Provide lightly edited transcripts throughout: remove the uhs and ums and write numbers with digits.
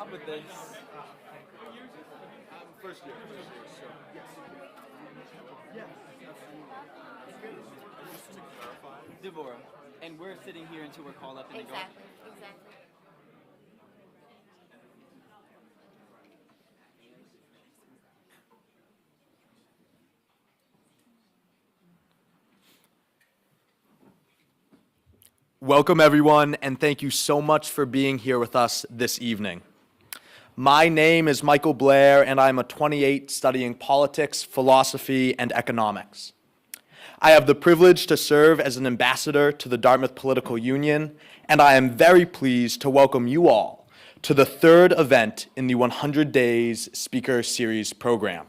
up with this. First year, so yes. Just to clarify. Devorah. And we're sitting here until we're called up in the door. Exactly. Welcome, everyone, and thank you so much for being here with us this evening. My name is Michael Blair, and I'm a 28 studying politics, philosophy, and economics. I have the privilege to serve as an ambassador to the Dartmouth Political Union, and I am very pleased to welcome you all to the third event in the 100 Days Speaker Series program.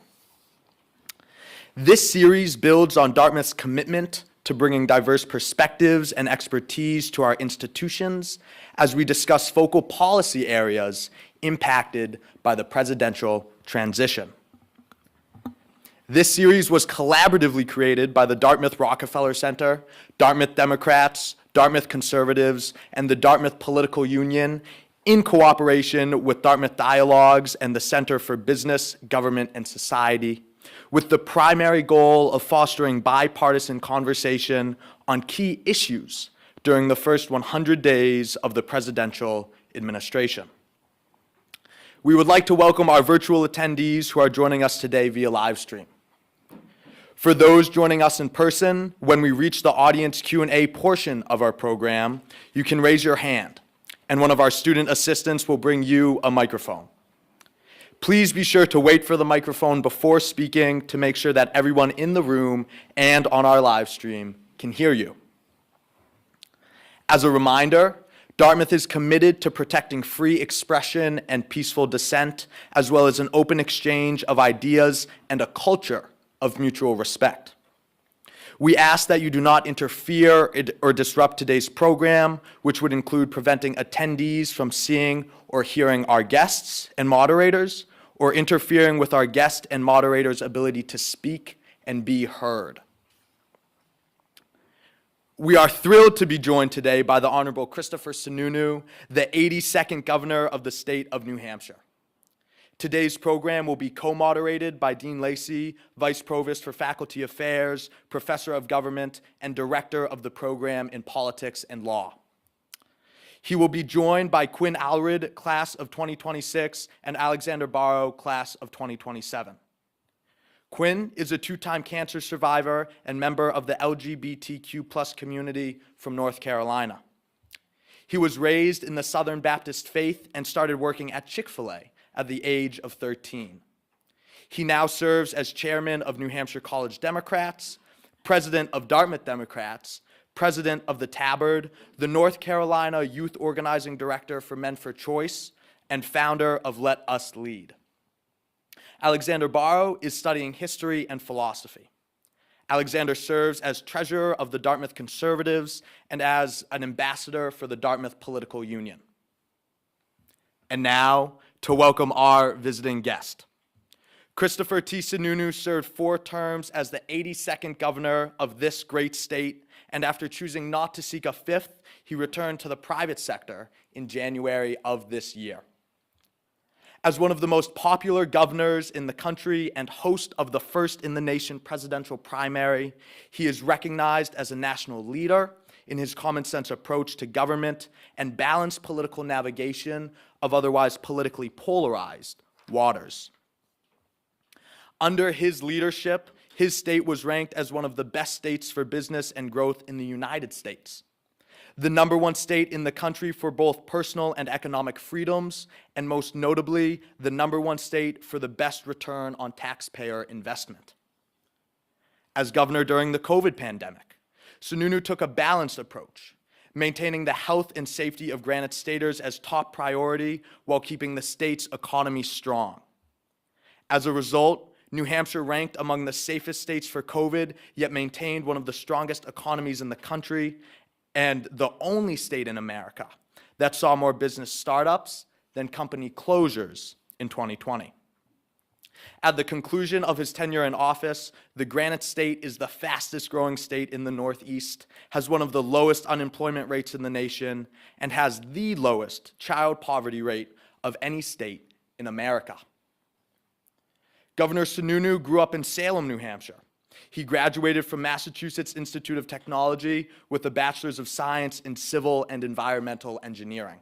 This series builds on Dartmouth's commitment to bringing diverse perspectives and expertise to our institutions as we discuss focal policy areas impacted by the presidential transition. This series was collaboratively created by the Dartmouth Rockefeller Center, Dartmouth Democrats, Dartmouth Conservatives, and the Dartmouth Political Union in cooperation with Dartmouth Dialogues and the Center for Business, Government, and Society, with the primary goal of fostering bipartisan conversation on key issues during the first 100 days of the presidential administration. We would like to welcome our virtual attendees who are joining us today via live stream. For those joining us in person, when we reach the audience Q&A portion of our program, you can raise your hand, and one of our student assistants will bring you a microphone. Please be sure to wait for the microphone before speaking to make sure that everyone in the room and on our live stream can hear you. As a reminder, Dartmouth is committed to protecting free expression and peaceful dissent, as well as an open exchange of ideas and a culture of mutual respect. We ask that you do not interfere or disrupt today's program, which would include preventing attendees from seeing or hearing our guests and moderators, or interfering with our guest and moderators' ability to speak and be heard. We are thrilled to be joined today by the Honorable Christopher Sununu, the 82nd Governor of the state of New Hampshire. Today's program will be co-moderated by Dean Lacey, Vice Provost for Faculty Affairs, Professor of Government, and Director of the Program in Politics and Law. He will be joined by Quinn Allred, Class of 2026, and Alexander Barrow, Class of 2027. Quinn is a two-time cancer survivor and member of the LGBTQ+ community from North Carolina. He was raised in the Southern Baptist faith and started working at Chick-fil-A at the age of 13. He now serves as chairman of New Hampshire College Democrats, president of Dartmouth Democrats, president of the Tabard, the North Carolina Youth Organizing Director for Men for Choice, and founder of Let Us Lead. Alexander Barrow is studying history and philosophy. Alexander serves as treasurer of the Dartmouth Conservatives and as an ambassador for the Dartmouth Political Union. And now, to welcome our visiting guest. Christopher T. Sununu served 4 terms as the 82nd governor of this great state, and after choosing not to seek a 5th, he returned to the private sector in January of this year. As one of the most popular governors in the country and host of the first-in-the-nation presidential primary, he is recognized as a national leader in his common-sense approach to government and balanced political navigation of otherwise politically polarized waters. Under his leadership, his state was ranked as one of the best states for business and growth in the United States, the #1 state in the country for both personal and economic freedoms, and most notably, the #1 state for the best return on taxpayer investment. As governor during the COVID pandemic, Sununu took a balanced approach, maintaining the health and safety of Granite Staters as top priority while keeping the state's economy strong. As a result, New Hampshire ranked among the safest states for COVID, yet maintained one of the strongest economies in the country, and the only state in America that saw more business startups than company closures in 2020. At the conclusion of his tenure in office, the Granite State is the fastest growing state in the Northeast, has one of the lowest unemployment rates in the nation, and has the lowest child poverty rate of any state in America. Governor Sununu grew up in Salem, New Hampshire. He graduated from Massachusetts Institute of Technology with a Bachelor's of Science in Civil and Environmental Engineering.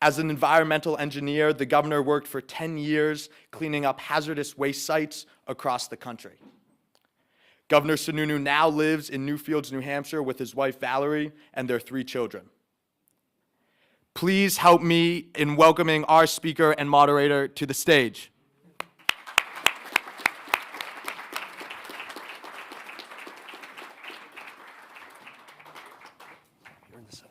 As an environmental engineer, the governor worked for 10 years cleaning up hazardous waste sites across the country. Governor Sununu now lives in Newfields, New Hampshire with his wife Valerie and their 3 children. Please help me in welcoming our speaker and moderator to the stage. You're in the center.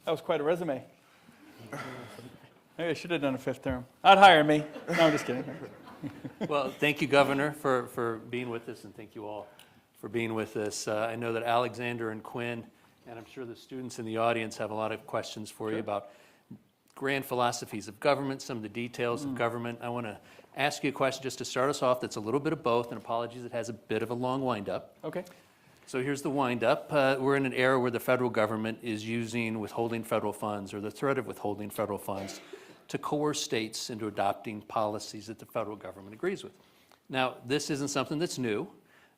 That was quite a resume. Maybe I should have done a 5th term. I'd hire me. No, I'm just kidding. Well, thank you, Governor, for being with us, and thank you all for being with us. I know that Alexander and Quinn, and I'm sure the students in the audience have a lot of questions for you about grand philosophies of government, some of the details of government. I want to ask you a question just to start us off that's a little bit of both, and apologies, it has a bit of a long wind-up. Okay. So here's the wind-up. We're in an era where the federal government is using withholding federal funds, or the threat of withholding federal funds, to coerce states into adopting policies that the federal government agrees with. Now, this isn't something that's new.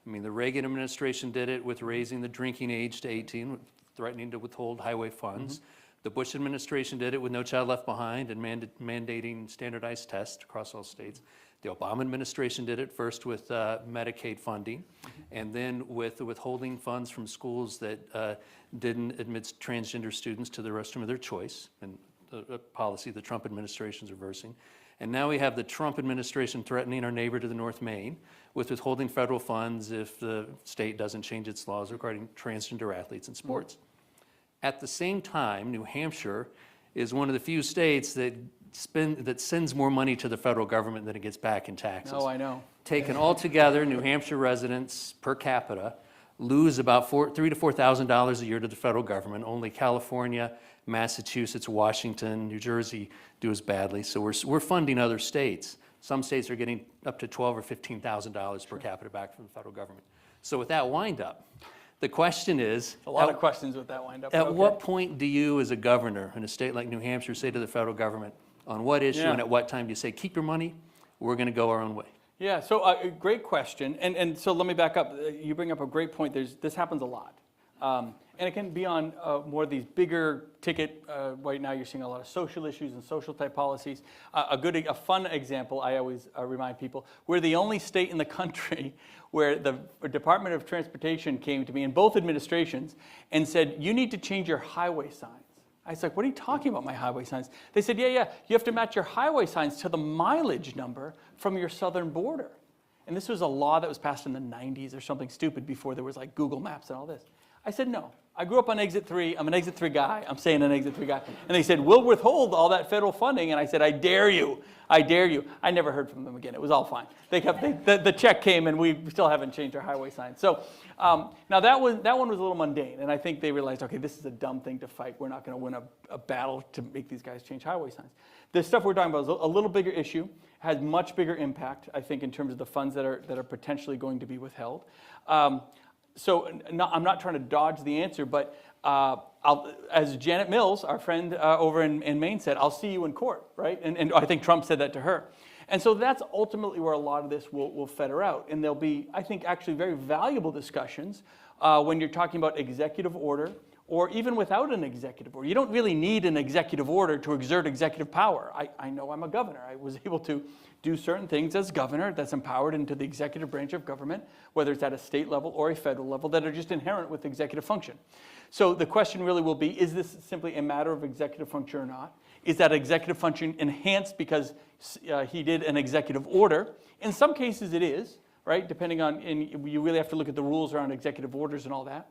I mean, the Reagan administration did it with raising the drinking age to 18, threatening to withhold highway funds. The Bush administration did it with No Child Left Behind and mandating standardized tests across all states. The Obama administration did it first with Medicaid funding, and then with the withholding funds from schools that didn't admit transgender students to the restroom of their choice, and a policy the Trump administration is reversing. And now we have the Trump administration threatening our neighbor to the north, Maine, with withholding federal funds if the state doesn't change its laws regarding transgender athletes in sports. At the same time, New Hampshire is one of the few states that sends more money to the federal government than it gets back in taxes. Oh, I know. Taken all together, New Hampshire residents per capita lose about $3,000 to $4,000 a year to the federal government. Only California, Massachusetts, Washington, New Jersey do as badly. So we're funding other states. Some states are getting up to $12,000 or $15,000 per capita back from the federal government. So with that wind-up, the question is, A lot of questions with that wind-up. at Okay. what point do you, as a governor in a state like New Hampshire, say to the federal government, on what issue Yeah. and at what time do you say, keep your money, we're going to go our own way? Yeah, so great question. And so let me back up. You bring up a great point. This happens a lot. And it can be on more of these bigger ticket, right now you're seeing a lot of social issues and social type policies. A fun example, I always remind people, we're the only state in the country where the Department of Transportation came to me in both administrations and said, you need to change your highway signs. I was like, what are you talking about, my highway signs? They said, yeah, you have to match your highway signs to the mileage number from your southern border. And this was a law that was passed in the 90s or something stupid before there was like Google Maps and all this. I said, no. I grew up on exit 3. I'm an exit 3 guy. I'm saying an exit 3 guy. And they said, we'll withhold all that federal funding. And I said, I dare you. I dare you. I never heard from them again. It was all fine. The check came, and we still haven't changed our highway signs. So now that one was a little mundane. And I think they realized, okay, this is a dumb thing to fight. We're not going to win a battle to make these guys change highway signs. The stuff we're talking about is a little bigger issue, has much bigger impact, I think, in terms of the funds that are potentially going to be withheld. So I'm not trying to dodge the answer, but as Janet Mills, our friend over in Maine said, I'll see you in court, right? And I think Trump said that to her. And so that's ultimately where a lot of this will feather out. And there'll be, I think, actually very valuable discussions when you're talking about executive order, or even without an executive order. You don't really need an executive order to exert executive power. I know I'm a governor. I was able to do certain things as governor that's empowered into the executive branch of government, whether it's at a state level or a federal level, that are just inherent with executive function. So the question really will be, is this simply a matter of executive function or not? Is that executive function enhanced because he did an executive order? In some cases it is, right? Depending on, and you really have to look at the rules around executive orders and all that.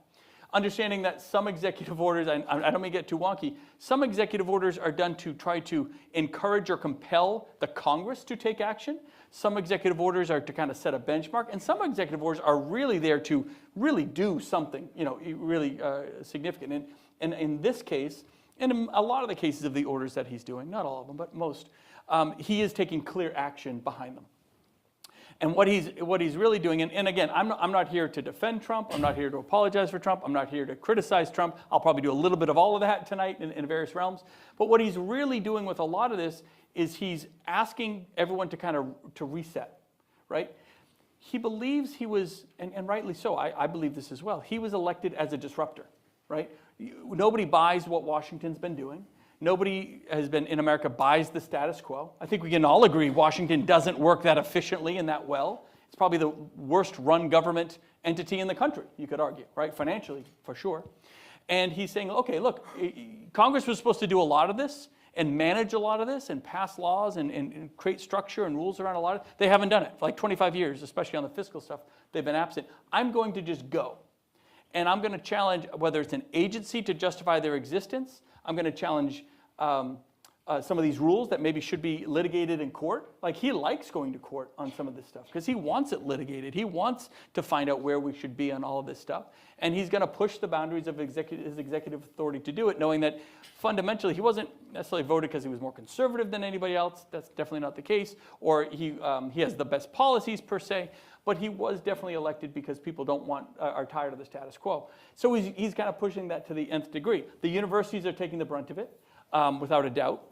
Understanding that some executive orders, I don't mean to get too wonky, some executive orders are done to try to encourage or compel the Congress to take action. Some executive orders are to kind of set a benchmark, and some executive orders are really there to really do something, really significant. And in this case, and in a lot of the cases of the orders that he's doing, not all of them, but most, he is taking clear action behind them. And what he's really doing, and again, I'm not here to defend Trump. I'm not here to apologize for Trump. I'm not here to criticize Trump. I'll probably do a little bit of all of that tonight in various realms. But what he's really doing with a lot of this is he's asking everyone to kind of to reset, right? He believes he was, and rightly so, I believe this as well, he was elected as a disruptor, right? Nobody buys what Washington's been doing. Nobody has been in America buys the status quo. I think we can all agree Washington doesn't work that efficiently and that well. It's probably the worst run government entity in the country, you could argue, right? Financially, for sure. And he's saying, okay, look, Congress was supposed to do a lot of this and manage a lot of this and pass laws and create structure and rules around a lot of it. They haven't done it for like 25 years, especially on the fiscal stuff. They've been absent. I'm going to just go. And I'm going to challenge whether it's an agency to justify their existence. I'm going to challenge some of these rules that maybe should be litigated in court. Like, he likes going to court on some of this stuff because he wants it litigated. He wants to find out where we should be on all of this stuff. And he's going to push the boundaries of his executive authority to do it, knowing that fundamentally he wasn't necessarily voted because he was more conservative than anybody else. That's definitely not the case. Or he has the best policies per se. But he was definitely elected because people are tired of the status quo. So he's kind of pushing that to the nth degree. The universities are taking the brunt of it, without a doubt.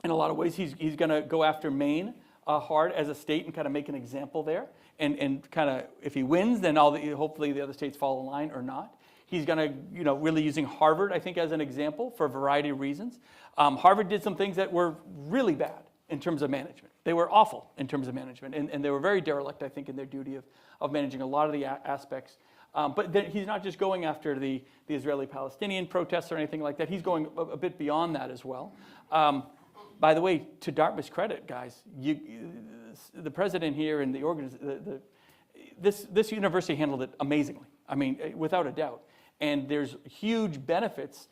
In a lot of ways, he's going to go after Maine hard as a state and kind of make an example there. And kind of, if he wins, then hopefully the other states fall in line or not. He's going to, really using Harvard, I think, as an example for a variety of reasons. Harvard did some things that were really bad in terms of management. They were awful in terms of management, and they were very derelict, I think, in their duty of managing a lot of the aspects. But then he's not just going after the Israeli-Palestinian protests or anything like that. He's going a bit beyond that as well. By the way, to Dartmouth's credit, guys, the president here and the organization, this university handled it amazingly. I mean, without a doubt. And there's huge benefits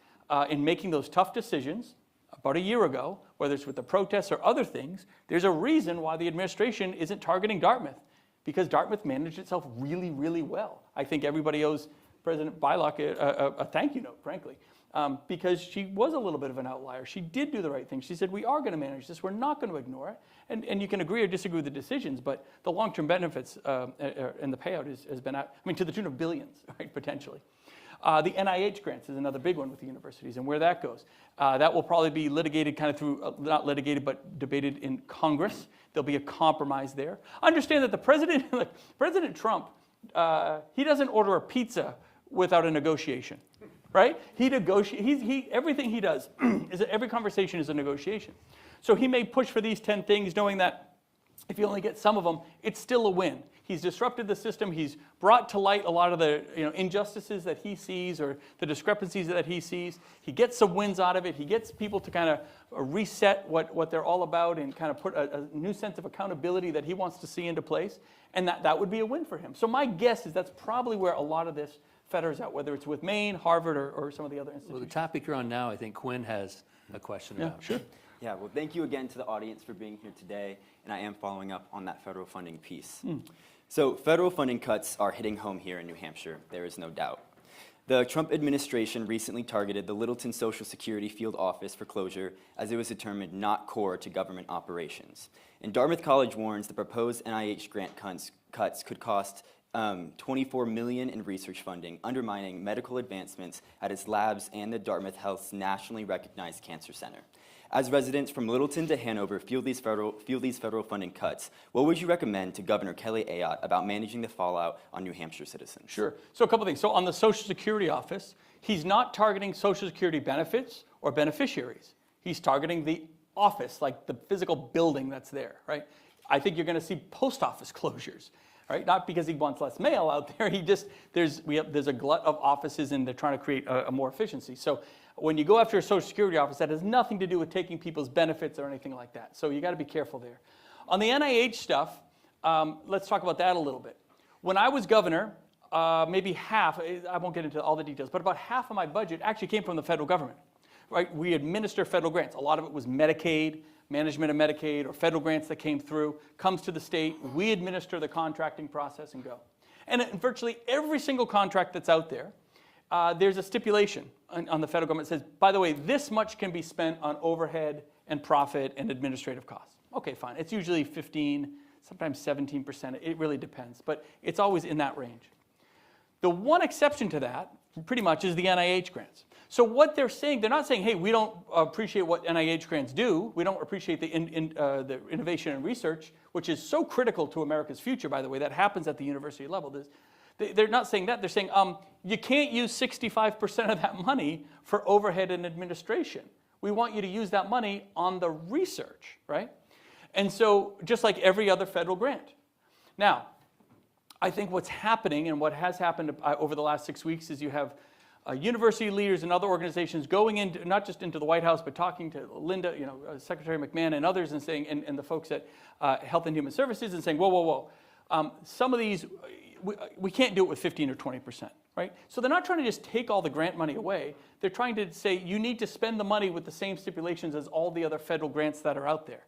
in making those tough decisions. About a year ago, whether it's with the protests or other things, there's a reason why the administration isn't targeting Dartmouth, because Dartmouth managed itself really, really well. I think everybody owes President Bylock a thank you note, frankly, because she was a little bit of an outlier. She did do the right thing. She said, we are going to manage this. We're not going to ignore it. And you can agree or disagree with the decisions, but the long-term benefits and the payout has been, to the tune of billions, right, potentially. The NIH grants is another big one with the universities and where that goes. That will probably be litigated kind of through, not litigated, but debated in Congress. There'll be a compromise there. Understand that the president, President Trump, he doesn't order a pizza without a negotiation, right? He negotiates, everything he does, every conversation is a negotiation. So he may push for these 10 things knowing that if you only get some of them, it's still a win. He's disrupted the system. He's brought to light a lot of the injustices that he sees or the discrepancies that he sees. He gets some wins out of it. He gets people to kind of reset what they're all about and kind of put a new sense of accountability that he wants to see into place. And that would be a win for him. So my guess is that's probably where a lot of this fetters out, whether it's with Maine, Harvard, or some of the other institutions. Well, the topic you're on now, I think Quinn has a question about. Yeah, sure. Yeah, well, thank you again to the audience for being here today, and I am following up on that federal funding piece. So federal funding cuts are hitting home here in New Hampshire, there is no doubt. The Trump administration recently targeted the Littleton Social Security Field Office for closure as it was determined not core to government operations. And Dartmouth College warns the proposed NIH grant cuts could cost $24 million in research funding, undermining medical advancements at its labs and the Dartmouth Health's nationally recognized cancer center. As residents from Littleton to Hanover feel these federal funding cuts, what would you recommend to Governor Kelly Ayotte about managing the fallout on New Hampshire citizens? Sure. So a couple things. So on the Social Security office, he's not targeting Social Security benefits or beneficiaries. He's targeting the office, like the physical building that's there, right? I think you're going to see post office closures, right? Not because he wants less mail out there. There's a glut of offices and they're trying to create a more efficiency. So when you go after a Social Security office, that has nothing to do with taking people's benefits or anything like that. So you got to be careful there. On the NIH stuff, let's talk about that a little bit. When I was governor, maybe half, I won't get into all the details, but about half of my budget actually came from the federal government, right? We administer federal grants. A lot of it was Medicaid, management of Medicaid, or federal grants that came through, comes to the state. We administer the contracting process and go. And in virtually every single contract that's out there, there's a stipulation on the federal government that says, by the way, this much can be spent on overhead and profit and administrative costs. Okay, fine. It's usually 15, sometimes 17%. It really depends, but it's always in that range. The one exception to that, pretty much, is the NIH grants. So what they're saying, they're not saying, hey, we don't appreciate what NIH grants do. We don't appreciate the innovation and research, which is so critical to America's future, by the way. That happens at the university level. They're not saying that. They're saying you can't use 65% of that money for overhead and administration. We want you to use that money on the research, right? And so just like every other federal grant. Now, I think what's happening and what has happened over the last 6 weeks is you have university leaders and other organizations going into, not just into the White House, but talking to Linda, Secretary McMahon and others, and saying, and the folks at Health and Human Services, and saying, whoa. Some of these, we can't do it with 15 or 20%, right? So they're not trying to just take all the grant money away. They're trying to say, you need to spend the money with the same stipulations as all the other federal grants that are out there.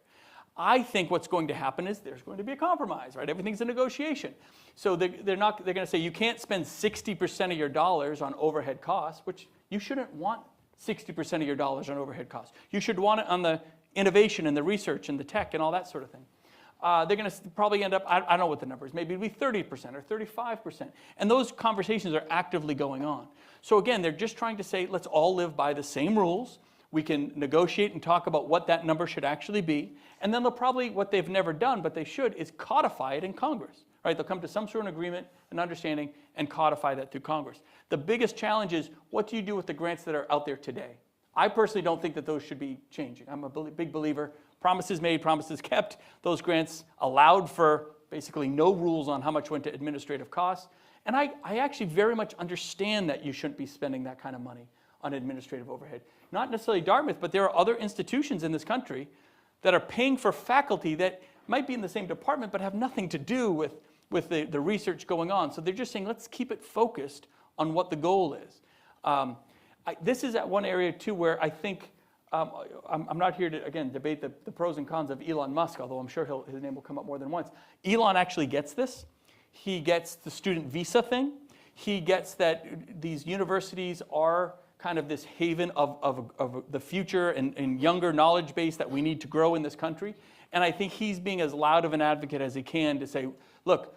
I think what's going to happen is there's going to be a compromise, right? Everything's a negotiation. So they're going to say you can't spend 60% of your dollars on overhead costs, which you shouldn't want 60% of your dollars on overhead costs. You should want it on the innovation and the research and the tech and all that sort of thing. They're going to probably end up, I don't know what the number is, maybe it'll be 30% or 35%. And those conversations are actively going on. So again, they're just trying to say, let's all live by the same rules. We can negotiate and talk about what that number should actually be. And then they'll probably, what they've never done, but they should, is codify it in Congress. Right? They'll come to some sort of agreement, an understanding, and codify that through Congress. The biggest challenge is, what do you do with the grants that are out there today? I personally don't think that those should be changing. I'm a big believer. Promises made, promises kept. Those grants allowed for basically no rules on how much went to administrative costs. And I actually very much understand that you shouldn't be spending that kind of money on administrative overhead. Not necessarily Dartmouth, but there are other institutions in this country that are paying for faculty that might be in the same department but have nothing to do with the research going on. So they're just saying, let's keep it focused on what the goal is. This is at one area, too, where I think, I'm not here to, again, debate the pros and cons of Elon Musk, although I'm sure his name will come up more than once. Elon actually gets this. He gets the student visa thing. He gets that these universities are kind of this haven of the future and younger knowledge base that we need to grow in this country. And I think he's being as loud of an advocate as he can to say, look,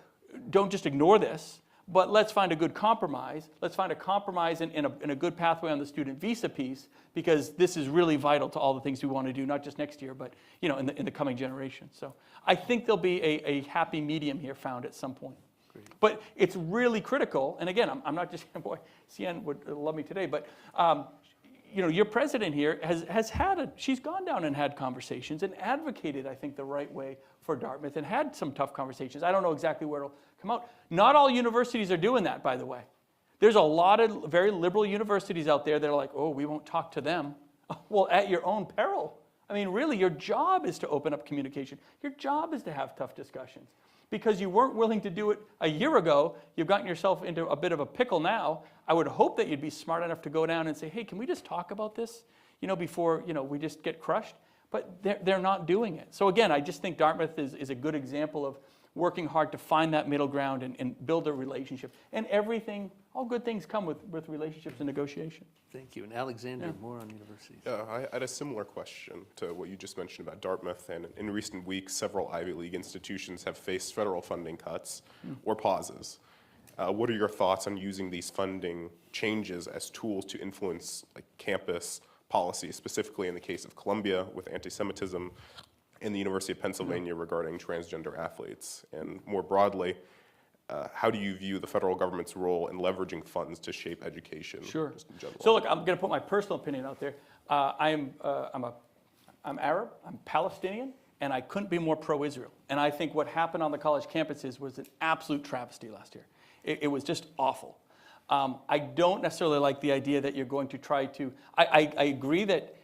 don't just ignore this, but let's find a good compromise. Let's find a compromise in a good pathway on the student visa piece, because this is really vital to all the things we want to do, not just next year, but in the coming generation. So I think there'll be a happy medium here found at some point. Great. But it's really critical, and again, I'm not just, boy, CN would love me today, but your president here she's gone down and had conversations and advocated, I think, the right way for Dartmouth and had some tough conversations. I don't know exactly where it'll come out. Not all universities are doing that, by the way. There's a lot of very liberal universities out there that are like, oh, we won't talk to them. Well, at your own peril. I mean, really, your job is to open up communication. Your job is to have tough discussions. Because you weren't willing to do it a year ago, you've gotten yourself into a bit of a pickle now. I would hope that you'd be smart enough to go down and say, hey, can we just talk about this, before, we just get crushed? But they're not doing it. So again, I just think Dartmouth is a good example of working hard to find that middle ground and build a relationship. And everything, all good things come with relationships and negotiation. Thank you. And Alexander, more on universities. Yeah, I had a similar question to what you just mentioned about Dartmouth. And in recent weeks, several Ivy League institutions have faced federal funding cuts or pauses. What are your thoughts on using these funding changes as tools to influence campus policy, specifically in the case of Columbia with anti-Semitism, and the University of Pennsylvania regarding transgender athletes? And more broadly, how do you view the federal government's role in leveraging funds to shape education? Sure. Just in general? So look, I'm going to put my personal opinion out there. I'm Arab, I'm Palestinian, and I couldn't be more pro-Israel. And I think what happened on the college campuses was an absolute travesty last year. It was just awful. I don't necessarily like the idea that you're going to try to, I agree that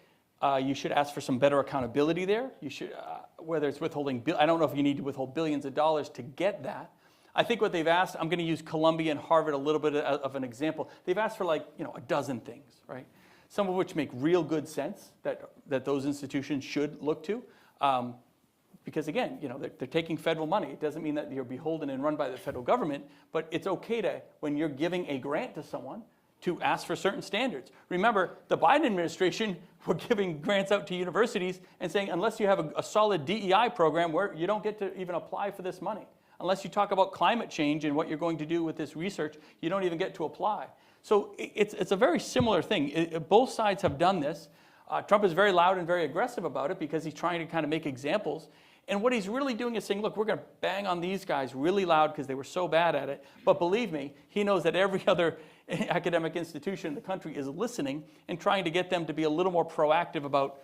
you should ask for some better accountability there. You should, whether it's withholding, I don't know if you need to withhold billions of dollars to get that. I think what they've asked, I'm going to use Columbia and Harvard a little bit of an example. They've asked for a dozen things, right? Some of which make real good sense that those institutions should look to. Because again, they're taking federal money. It doesn't mean that you're beholden and run by the federal government, but it's okay to, when you're giving a grant to someone, to ask for certain standards. Remember, the Biden administration were giving grants out to universities and saying, unless you have a solid DEI program, where you don't get to even apply for this money. Unless you talk about climate change and what you're going to do with this research, you don't even get to apply. So it's a very similar thing. Both sides have done this. Trump is very loud and very aggressive about it because he's trying to kind of make examples. And what he's really doing is saying, look, we're going to bang on these guys really loud because they were so bad at it. But believe me, he knows that every other academic institution in the country is listening and trying to get them to be a little more proactive about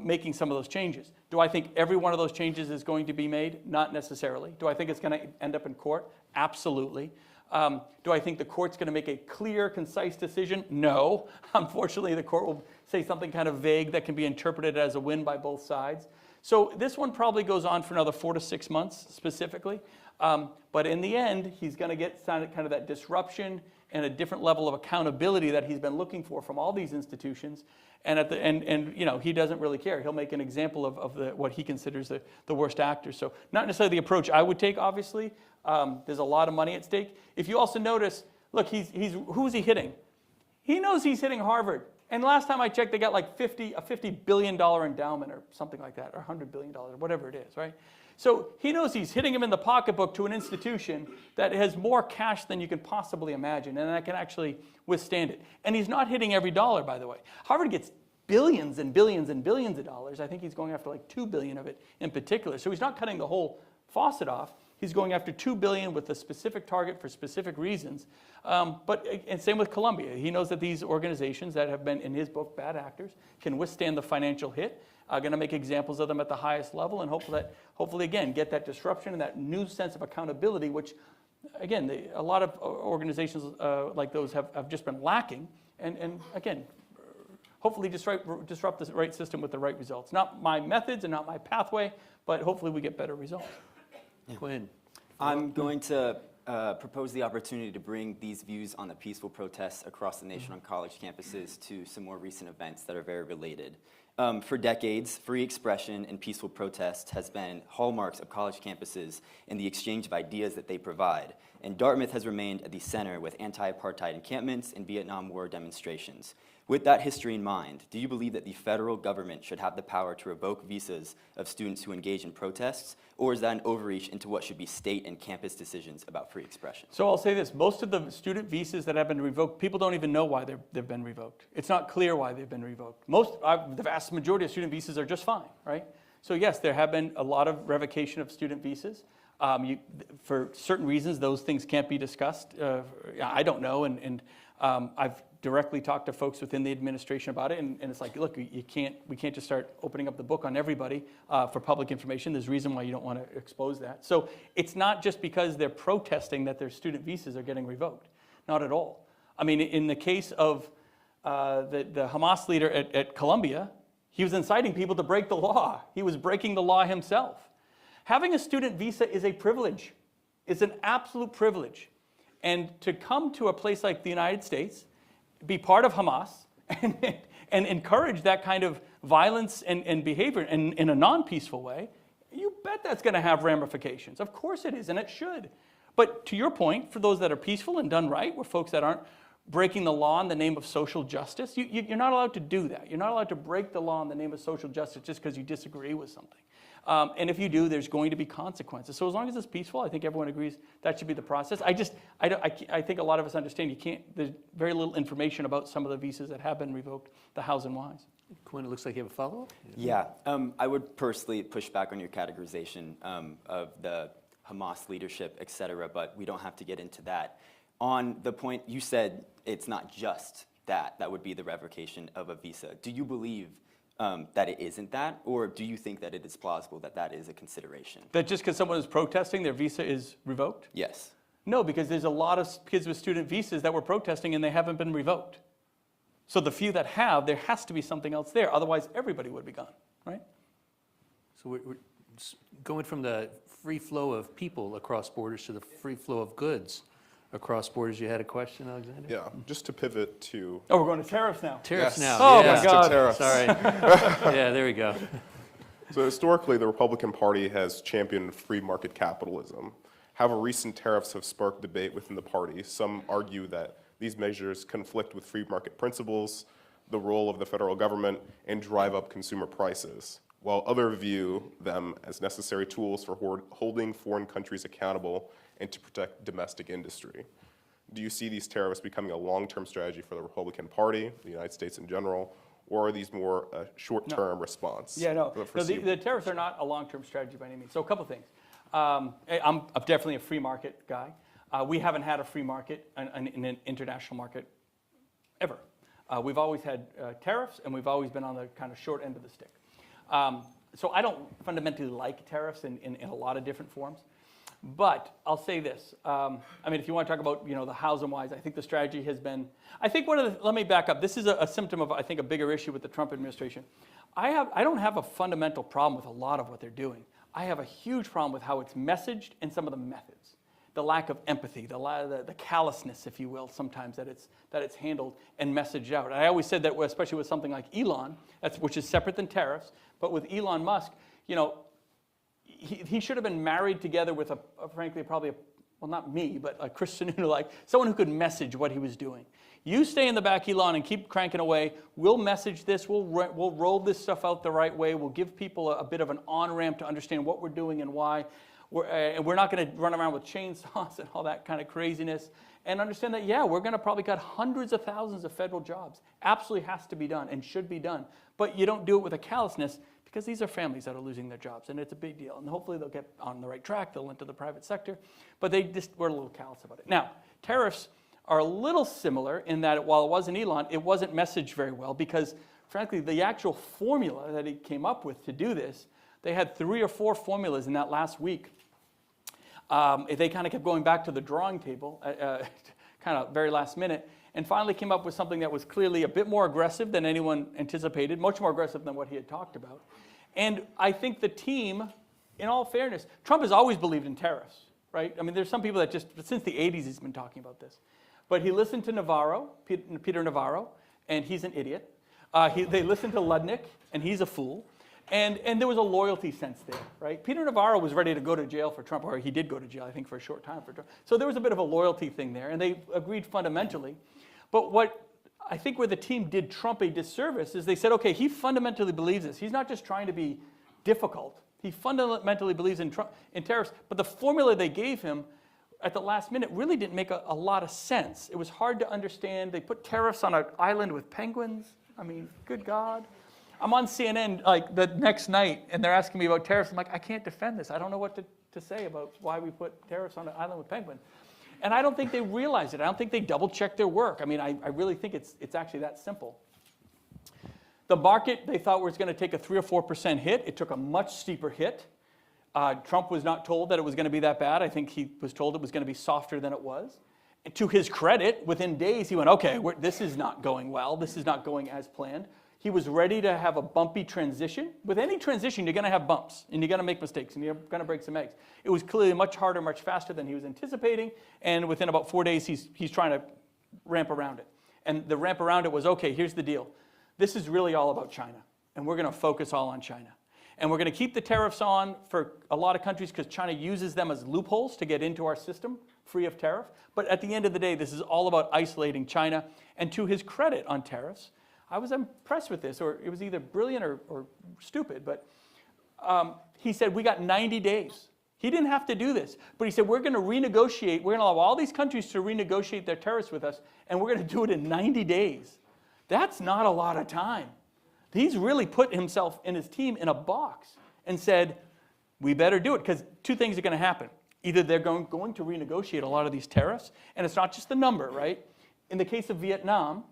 making some of those changes. Do I think every one of those changes is going to be made? Not necessarily. Do I think it's going to end up in court? Absolutely. Do I think the court's going to make a clear, concise decision? No. Unfortunately, the court will say something kind of vague that can be interpreted as a win by both sides. So this one probably goes on for another 4 to 6 months specifically. But in the end, he's going to get kind of that disruption and a different level of accountability that he's been looking for from all these institutions. And at the end, you know, he doesn't really care. He'll make an example of what he considers the worst actors. So not necessarily the approach I would take, obviously. There's a lot of money at stake. If you also notice, look, who's he hitting? He knows he's hitting Harvard. And last time I checked, they got like a $50 billion endowment or something like that, or $100 billion, or whatever it is, right? So he knows he's hitting him in the pocketbook to an institution that has more cash than you can possibly imagine, and that can actually withstand it. And he's not hitting every dollar, by the way. Harvard gets billions and billions and billions of dollars. I think he's going after like $2 billion of it in particular. So he's not cutting the whole faucet off. He's going after $2 billion with a specific target for specific reasons. And same with Columbia. He knows that these organizations that have been, in his book, bad actors, can withstand the financial hit. Going to make examples of them at the highest level, and hopefully, again, get that disruption and that new sense of accountability, which, again, a lot of organizations like those have just been lacking. And again, hopefully disrupt the right system with the right results. Not my methods and not my pathway, but hopefully we get better results. Quinn. I'm going to propose the opportunity to bring these views on the peaceful protests across the nation on college campuses to some more recent events that are very related. For decades, free expression and peaceful protest has been hallmarks of college campuses and the exchange of ideas that they provide. And Dartmouth has remained at the center with anti-apartheid encampments and Vietnam War demonstrations. With that history in mind, do you believe that the federal government should have the power to revoke visas of students who engage in protests, or is that an overreach into what should be state and campus decisions about free expression? So I'll say this, most of the student visas that have been revoked, people don't even know why they've been revoked. It's not clear why they've been revoked. The vast majority of student visas are just fine, right? So yes, there have been a lot of revocation of student visas. For certain reasons, those things can't be discussed. I don't know, and I've directly talked to folks within the administration about it, and it's like, look, we can't just start opening up the book on everybody for public information. There's a reason why you don't want to expose that. So it's not just because they're protesting that their student visas are getting revoked. Not at all. I mean, in the case of the Hamas leader at Columbia, he was inciting people to break the law. He was breaking the law himself. Having a student visa is a privilege. It's an absolute privilege. And to come to a place like the United States, be part of Hamas, and encourage that kind of violence and behavior in a non-peaceful way, you bet that's going to have ramifications. Of course it is, and it should. But to your point, for those that are peaceful and done right, where folks that aren't breaking the law in the name of social justice, you're not allowed to do that. You're not allowed to break the law in the name of social justice just because you disagree with something. And if you do, there's going to be consequences. So as long as it's peaceful, I think everyone agrees that should be the process. I think a lot of us understand there's very little information about some of the visas that have been revoked, the hows and whys. Quinn, it looks like you have a follow-up? Yeah, I would personally push back on your categorization of the Hamas leadership, et cetera, but we don't have to get into that. On the point, you said it's not just that would be the revocation of a visa. Do you believe that it isn't that, or do you think that it is plausible that that is a consideration? That just because someone is protesting, their visa is revoked? Yes. No, because there's a lot of kids with student visas that were protesting and they haven't been revoked. So the few that have, there has to be something else there. Otherwise, everybody would be gone, right? So we're going from the free flow of people across borders to the free flow of goods across borders. You had a question, Alexander? Yeah, just to pivot to... Oh, we're going to tariffs now. Tariffs Yes. now. Oh, yeah. my God. Tariffs. Sorry. Yeah, there we go. So historically, the Republican Party has championed free market capitalism. However, recent tariffs have sparked debate within the party. Some argue that these measures conflict with free market principles, the role of the federal government, and drive up consumer prices, while others view them as necessary tools for holding foreign countries accountable and to protect domestic industry. Do you see these tariffs becoming a long-term strategy for the Republican Party, the United States in general, or are these more a short-term response? Yeah, no. for the No, foreseeable? the tariffs are not a long-term strategy by any means. So a couple things. I'm definitely a free market guy. We haven't had a free market in an international market ever. We've always had tariffs, and we've always been on the kind of short end of the stick. So I don't fundamentally like tariffs in a lot of different forms. But I'll say this. I mean, if you want to talk about, the hows and whys, I think the strategy has been, I think let me back up. This is a symptom of, I think, a bigger issue with the Trump administration. I don't have a fundamental problem with a lot of what they're doing. I have a huge problem with how it's messaged and some of the methods. The lack of empathy, the callousness, if you will, sometimes that it's handled and messaged out. I always said that, especially with something like Elon, which is separate than tariffs, but with Elon Musk, he should have been married together with frankly, probably well, not me, but a Chris Sununu, like someone who could message what he was doing. You stay in the back, Elon, and keep cranking away. We'll message this. We'll roll this stuff out the right way. We'll give people a bit of an on-ramp to understand what we're doing and why. We're not going to run around with chainsaws and all that kind of craziness. And understand that, yeah, we're going to probably cut hundreds of thousands of federal jobs. Absolutely has to be done and should be done. But you don't do it with a callousness, because these are families that are losing their jobs, and it's a big deal. And hopefully they'll get on the right track. They'll enter the private sector. But they just were a little callous about it. Now, tariffs are a little similar in that while it wasn't Elon, it wasn't messaged very well, because, frankly, the actual formula that he came up with to do this, they had 3 or 4 formulas in that last week. They kind of kept going back to the drawing table, kind of very last minute, and finally came up with something that was clearly a bit more aggressive than anyone anticipated, much more aggressive than what he had talked about. And I think the team, in all fairness, Trump has always believed in tariffs, right? I mean, there's some people that just, since the 80s he's been talking about this. But he listened to Peter Navarro, and he's an idiot. They listened to Ludnick, and he's a fool. And there was a loyalty sense there, right? Peter Navarro was ready to go to jail for Trump, or he did go to jail, I think, for a short time for Trump. So there was a bit of a loyalty thing there, and they agreed fundamentally. But what I think where the team did Trump a disservice is they said, okay, he fundamentally believes this. He's not just trying to be difficult. He fundamentally believes in tariffs. But the formula they gave him at the last minute really didn't make a lot of sense. It was hard to understand. They put tariffs on an island with penguins. I mean, good God. I'm on CNN like the next night, and they're asking me about tariffs. I'm like, I can't defend this. I don't know what to say about why we put tariffs on an island with penguins. And I don't think they realized it. I don't think they double-checked their work. I mean, I really think it's actually that simple. The market, they thought was going to take a 3 or 4% hit. It took a much steeper hit. Trump was not told that it was going to be that bad. I think he was told it was going to be softer than it was. And to his credit, within days, he went, okay, this is not going well. This is not going as planned. He was ready to have a bumpy transition. With any transition, you're going to have bumps, and you're going to make mistakes, and you're going to break some eggs. It was clearly much harder, much faster than he was anticipating, and within about 4 days, he's trying to ramp around it. And the ramp around it was, okay, here's the deal. This is really all about China, and we're going to focus all on China. And we're going to keep the tariffs on for a lot of countries because China uses them as loopholes to get into our system, free of tariff. But at the end of the day, this is all about isolating China. And to his credit on tariffs, I was impressed with this, or it was either brilliant or stupid, but he said, we got 90 days. He didn't have to do this, but he said, we're going to renegotiate, we're going to allow all these countries to renegotiate their tariffs with us, and we're going to do it in 90 days. That's not a lot of time. He's really put himself and his team in a box and said, we better do it, because 2 things are going to happen. Either they're going to renegotiate a lot of these tariffs, and it's not just the number, right? In the case of Vietnam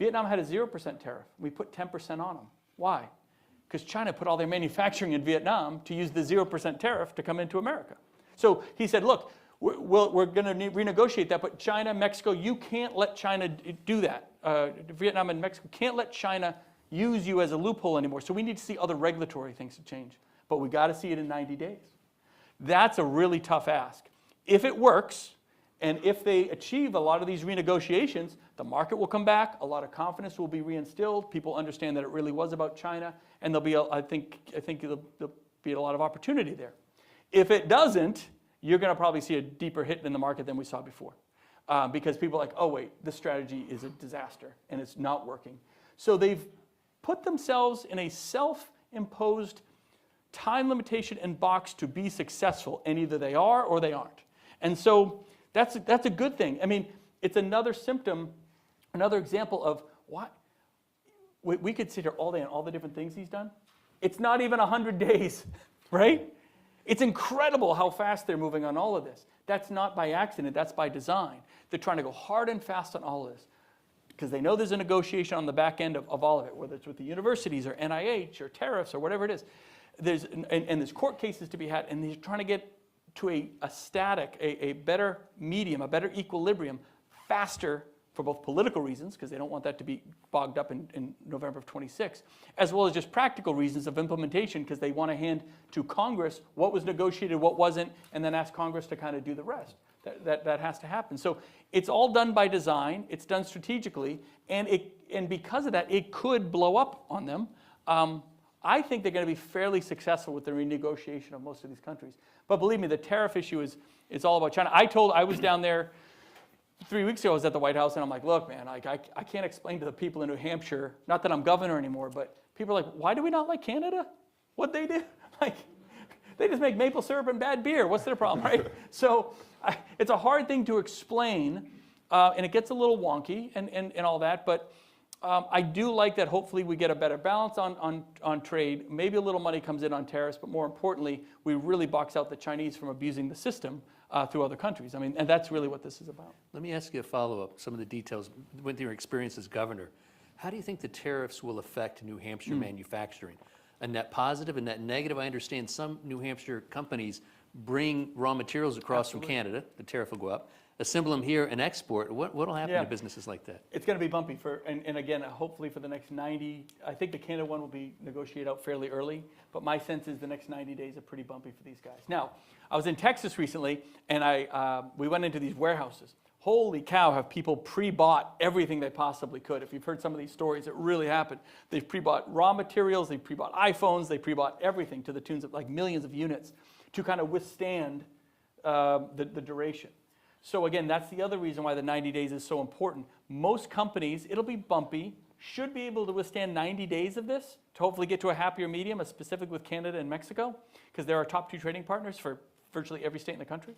had a 0% tariff. We put 10% on them. Why? Because China put all their manufacturing in Vietnam to use the 0% tariff to come into America. So he said, look, we're going to renegotiate that, but China, Mexico, you can't let China do that. Vietnam and Mexico can't let China use you as a loophole anymore. So we need to see other regulatory things to change. But we got to see it in 90 days. That's a really tough ask. If it works, and if they achieve a lot of these renegotiations, the market will come back, a lot of confidence will be reinstilled, people understand that it really was about China, and there'll be, I think there'll be a lot of opportunity there. If it doesn't, you're going to probably see a deeper hit in the market than we saw before. because people are like, oh wait, this strategy is a disaster and it's not working. So they've put themselves in a self-imposed time limitation and box to be successful, and either they are or they aren't. And so that's a good thing. I mean, it's another symptom, another example of what we could sit here all day on all the different things he's done. It's not even 100 days, right? It's incredible how fast they're moving on all of this. That's not by accident, that's by design. They're trying to go hard and fast on all of this because they know there's a negotiation on the back end of all of it, whether it's with the universities or NIH or tariffs or whatever it is. There's court cases to be had, and they're trying to get to a static, a better medium, a better equilibrium, faster for both political reasons, because they don't want that to be bogged up in November of 26, as well as just practical reasons of implementation, because they want to hand to Congress what was negotiated, what wasn't, and then ask Congress to kind of do the rest. That has to happen. So it's all done by design, it's done strategically, and because of that, it could blow up on them. I think they're going to be fairly successful with the renegotiation of most of these countries. But believe me, the tariff issue is all about China. I was down there 3 weeks ago. I was at the White House, and I'm like, look, man, I can't explain to the people in New Hampshire, not that I'm governor anymore, but people are like, why do we not like Canada? What'd they do? Like, they just make maple syrup and bad beer. What's their problem, right? So it's a hard thing to explain, and it gets a little wonky and all that, but I do like that hopefully we get a better balance on trade. Maybe a little money comes in on tariffs, but more importantly, we really box out the Chinese from abusing the system through other countries. I mean, and that's really what this is about. Let me ask you a follow-up, some of the details with your experience as governor. How do you think the tariffs will affect New Hampshire manufacturing? A net positive, a net negative? I understand some New Hampshire companies bring raw materials across from Canada, the tariff will go up, assemble them here and export. What will happen to businesses like that? It's going to be bumpy and again, hopefully for the next 90, I think the Canada one will be negotiated out fairly early, but my sense is the next 90 days are pretty bumpy for these guys. Now, I was in Texas recently, and we went into these warehouses. Holy cow, have people pre-bought everything they possibly could. If you've heard some of these stories, it really happened. They've pre-bought raw materials, they've pre-bought iPhones, they pre-bought everything to the tunes of like millions of units to kind of withstand the duration. So again, that's the other reason why the 90 days is so important. Most companies, it'll be bumpy, should be able to withstand 90 days of this to hopefully get to a happier medium, specifically with Canada and Mexico, because they're our top 2 trading partners for virtually every state in the country.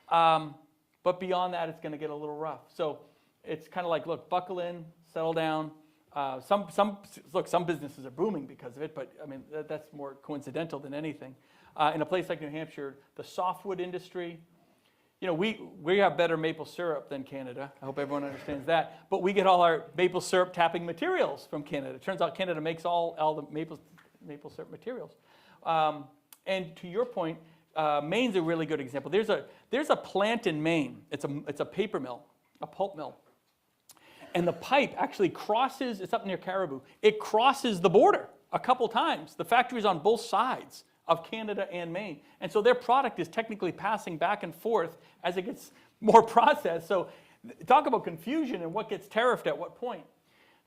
But beyond that, it's going to get a little rough. So it's kind of like, look, buckle in, settle down. Some businesses are booming because of it, but I mean, that's more coincidental than anything. In a place like New Hampshire, the softwood industry, you know, we have better maple syrup than Canada. I hope everyone understands that. But we get all our maple syrup tapping materials from Canada. It turns out Canada makes all the maple syrup materials. And to your point, Maine's a really good example. There's a plant in Maine. It's a paper mill, a pulp mill. And the pipe actually crosses, it's up near Caribou, it crosses the border a couple times. The factory's on both sides of Canada and Maine. And so their product is technically passing back and forth as it gets more processed. So talk about confusion and what gets tariffed at what point.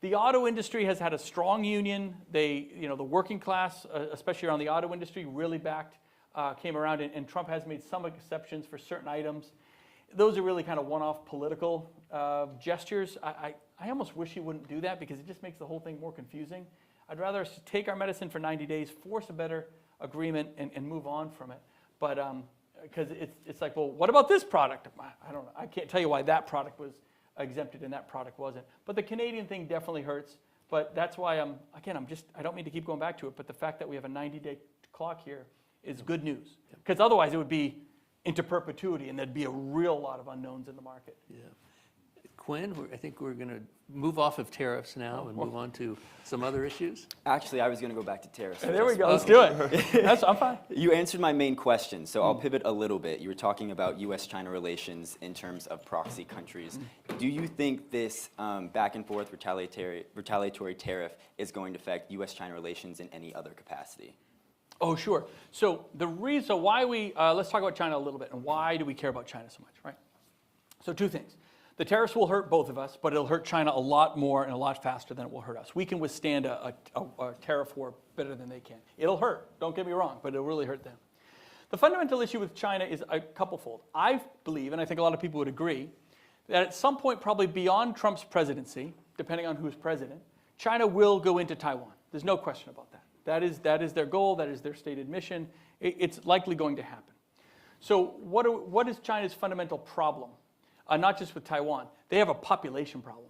The auto industry has had a strong union. The working class, especially around the auto industry, really came around, and Trump has made some exceptions for certain items. Those are really kind of one-off political gestures. I almost wish he wouldn't do that because it just makes the whole thing more confusing. I'd rather take our medicine for 90 days, force a better agreement, and move on from it. But because it's like, well, what about this product? I don't know. I can't tell you why that product was exempted and that product wasn't. But the Canadian thing definitely hurts. But that's why I don't mean to keep going back to it, but the fact that we have a 90-day clock here is good news. Because otherwise it would be into perpetuity and there'd be a real lot of unknowns in the market. Yeah. Quinn, I think we're going to move off of tariffs now and move on to some other issues. Actually, I was going to go back to tariffs. There we go. Let's do it. I'm fine. You answered my main question, so I'll pivot a little bit. You were talking about U.S.-China relations in terms of proxy countries. Do you think this back-and-forth retaliatory tariff is going to affect U.S.-China relations in any other capacity? Oh, sure. So the reason why let's talk about China a little bit, and why do we care about China so much, right? So 2 things. The tariffs will hurt both of us, but it'll hurt China a lot more and a lot faster than it will hurt us. We can withstand a tariff war better than they can. It'll hurt, don't get me wrong, but it'll really hurt them. The fundamental issue with China is a couplefold. I believe, and I think a lot of people would agree, that at some point, probably beyond Trump's presidency, depending on who's president, China will go into Taiwan. There's no question about that. That is their goal. That is their stated mission. It's likely going to happen. So what is China's fundamental problem? Not just with Taiwan. They have a population problem.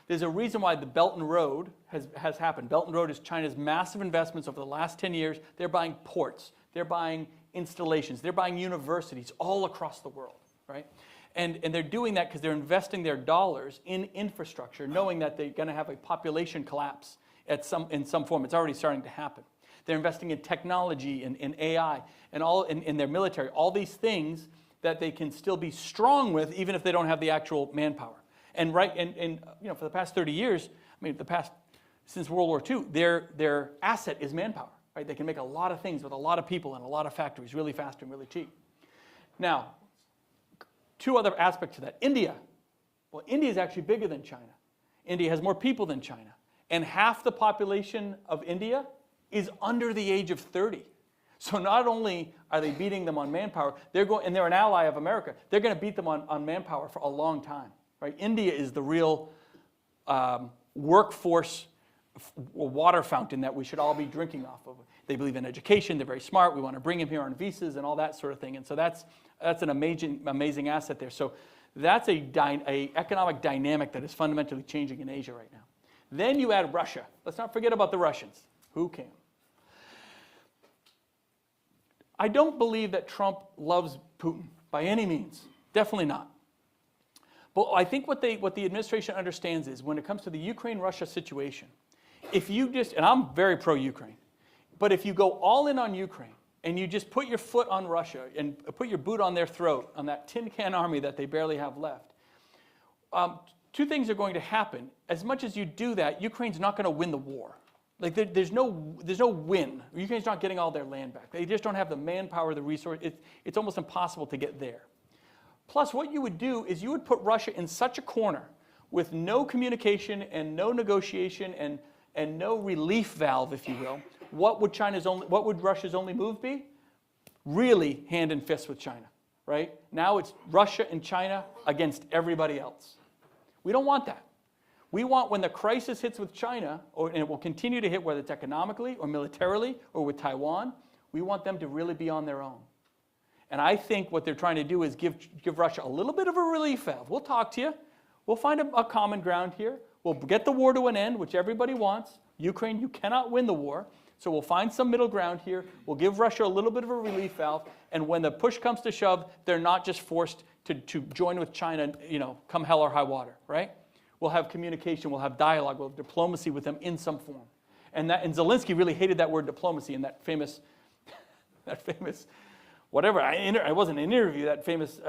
There's a reason why the Belt and Road has happened. Belt and Road is China's massive investments over the last 10 years. They're buying ports. They're buying installations. They're buying universities all across the world, right? And they're doing that because they're investing their dollars in infrastructure, knowing that they're going to have a population collapse in some form. It's already starting to happen. They're investing in technology and in AI and all in their military, all these things that they can still be strong with, even if they don't have the actual manpower. And for the past 30 years, since World War II, their asset is manpower. Right? They can make a lot of things with a lot of people and a lot of factories really fast and really cheap. Now, two other aspects to that. India. Well, India is actually bigger than China. India has more people than China. And half the population of India is under the age of 30. So not only are they beating them on manpower, and they're an ally of America, they're going to beat them on manpower for a long time. Right? India is the real workforce water fountain that we should all be drinking off of. They believe in education. They're very smart. We want to bring them here on visas and all that sort of thing. And so that's an amazing asset there. So that's a economic dynamic that is fundamentally changing in Asia right now. Then you add Russia. Let's not forget about the Russians. Who came? I don't believe that Trump loves Putin by any means. Definitely not. But I think what the administration understands is when it comes to the Ukraine-Russia situation, if you just, and I'm very pro-Ukraine, but if you go all in on Ukraine and you just put your foot on Russia and put your boot on their throat, on that tin can army that they barely have left, two things are going to happen. As much as you do that, Ukraine's not going to win the war. Like there's no win. Ukraine's not getting all their land back. They just don't have the manpower, the resource. It's almost impossible to get there. Plus, what you would do is you would put Russia in such a corner with no communication and no negotiation and no relief valve, if you will. What would Russia's only move be? Really hand in fist with China, right? Now it's Russia and China against everybody else. We don't want that. We want when the crisis hits with China, and it will continue to hit whether it's economically or militarily or with Taiwan, we want them to really be on their own. And I think what they're trying to do is give Russia a little bit of a relief valve. We'll talk to you. We'll find a common ground here. We'll get the war to an end, which everybody wants. Ukraine, you cannot win the war. So we'll find some middle ground here. We'll give Russia a little bit of a relief valve. And when the push comes to shove, they're not just forced to join with China, come hell or high water, right? We'll have communication. We'll have dialogue. We'll have diplomacy with them in some form. And Zelensky really hated that word diplomacy in that famous whatever. I wasn't in an interview, that famous,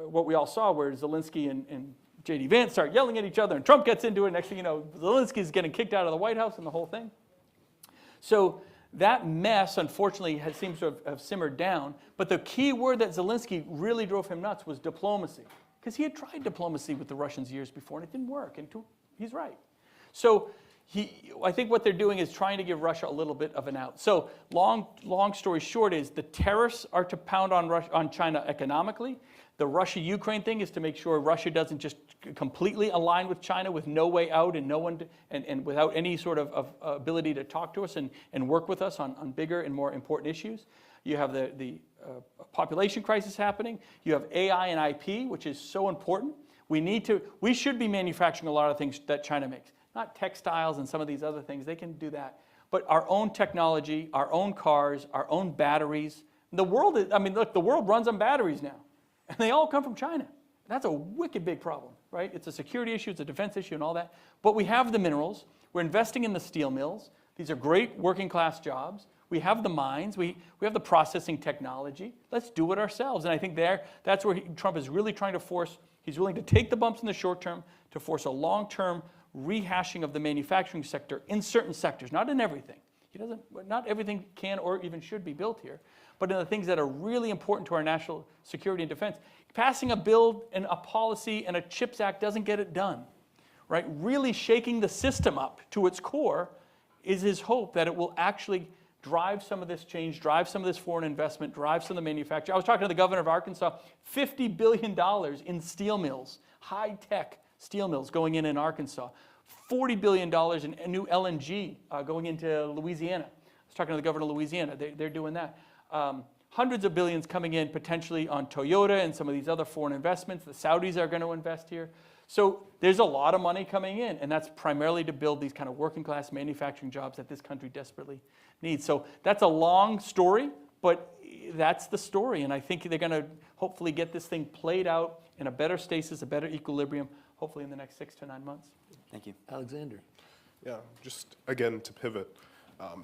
what we all saw where Zelensky and J.D. Vance start yelling at each other and Trump gets into it. Next thing you know, Zelensky's getting kicked out of the White House and the whole thing. So that mess, unfortunately, seems to have simmered down. But the key word that Zelensky really drove him nuts was diplomacy. Because he had tried diplomacy with the Russians years before and it didn't work. And he's right. So I think what they're doing is trying to give Russia a little bit of an out. So long story short is the tariffs are to pound on China economically. The Russia-Ukraine thing is to make sure Russia doesn't just completely align with China with no way out and and without any sort of ability to talk to us and work with us on bigger and more important issues. You have the population crisis happening. You have AI and IP, which is so important. We should be manufacturing a lot of things that China makes. Not textiles and some of these other things, they can do that. But our own technology, our own cars, our own batteries. The world runs on batteries now. And they all come from China. That's a wicked big problem, right? It's a security issue, it's a defense issue and all that. But we have the minerals. We're investing in the steel mills. These are great working class jobs. We have the mines. We have the processing technology. Let's do it ourselves. And I think that's where Trump is really trying to force. He's willing to take the bumps in the short term to force a long-term rehashing of the manufacturing sector in certain sectors, not in everything. Not everything can or even should be built here, but in the things that are really important to our national security and defense. Passing a bill and a policy and a CHIPS Act doesn't get it done, right? Really shaking the system up to its core is his hope that it will actually drive some of this change, drive some of this foreign investment, drive some of the manufacturing. I was talking to the governor of Arkansas, $50 billion in steel mills, high-tech steel mills going in Arkansas, $40 billion in new LNG going into Louisiana. I was talking to the governor of Louisiana. They're doing that. Hundreds of billions coming in potentially on Toyota and some of these other foreign investments. The Saudis are going to invest here. So there's a lot of money coming in, and that's primarily to build these kind of working class manufacturing jobs that this country desperately needs. So that's a long story, but that's the story. And I think they're going to hopefully get this thing played out in a better stasis, a better equilibrium, hopefully in the next 6 to 9 months. Thank you. Alexander. Yeah, just again to pivot.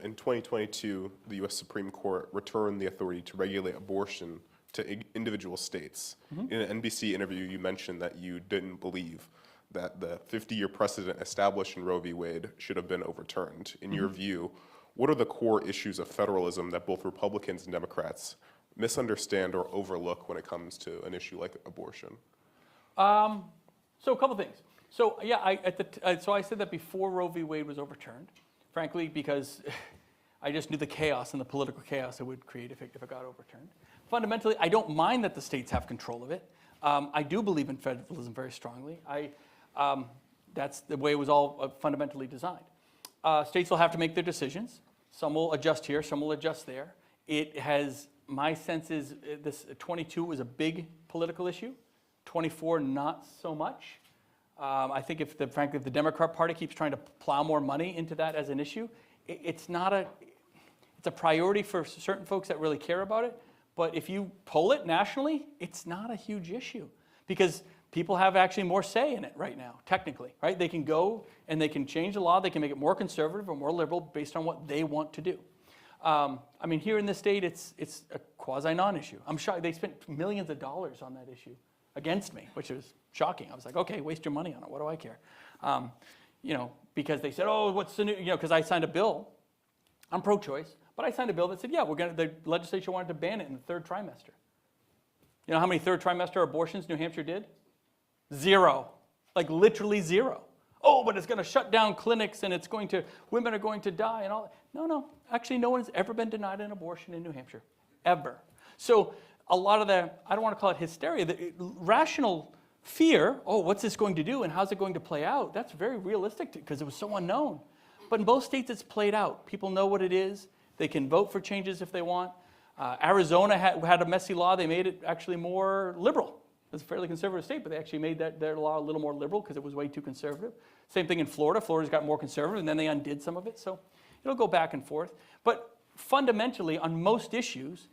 In 2022, the U.S. Supreme Court returned the authority to regulate abortion to individual states. In an NBC interview, you mentioned that you didn't believe that the 50-year precedent established in Roe v. Wade should have been overturned. In your view, what are the core issues of federalism that both Republicans and Democrats misunderstand or overlook when it comes to an issue like abortion? So a couple things. So yeah, I said that before Roe v. Wade was overturned, frankly, because I just knew the chaos and the political chaos it would create if it got overturned. Fundamentally, I don't mind that the states have control of it. I do believe in federalism very strongly. That's the way it was all fundamentally designed. States will have to make their decisions. Some will adjust here, some will adjust there. It has, my sense is this 22 was a big political issue. 24, not so much. I think frankly, if the Democrat Party keeps trying to plow more money into that as an issue, it's a priority for certain folks that really care about it. But if you poll it nationally, it's not a huge issue because people have actually more say in it right now, technically, right? They can go and they can change the law. They can make it more conservative or more liberal based on what they want to do. I mean, here in this state, it's a quasi-non-issue. I'm shocked. They spent millions of dollars on that issue against me, which was shocking. I was like, okay, waste your money on it. What do I care? Because they said, oh, what's the new, because I signed a bill. I'm pro-choice, but I signed a bill that said, yeah, the legislature wanted to ban it in the third trimester. You know how many third trimester abortions New Hampshire did? 0, like literally 0. Oh, but it's going to shut down clinics and women are going to die and all. No, actually no one has ever been denied an abortion in New Hampshire, ever. So a lot of the, I don't want to call it hysteria, the rational fear, oh, what's this going to do and how's it going to play out? That's very realistic because it was so unknown. But in both states, it's played out. People know what it is. They can vote for changes if they want. Arizona had a messy law. They made it actually more liberal. It's a fairly conservative state, but they actually made their law a little more liberal because it was way too conservative. Same thing in Florida. Florida's got more conservative, and then they undid some of it. So it'll go back and forth. But fundamentally, on most issues,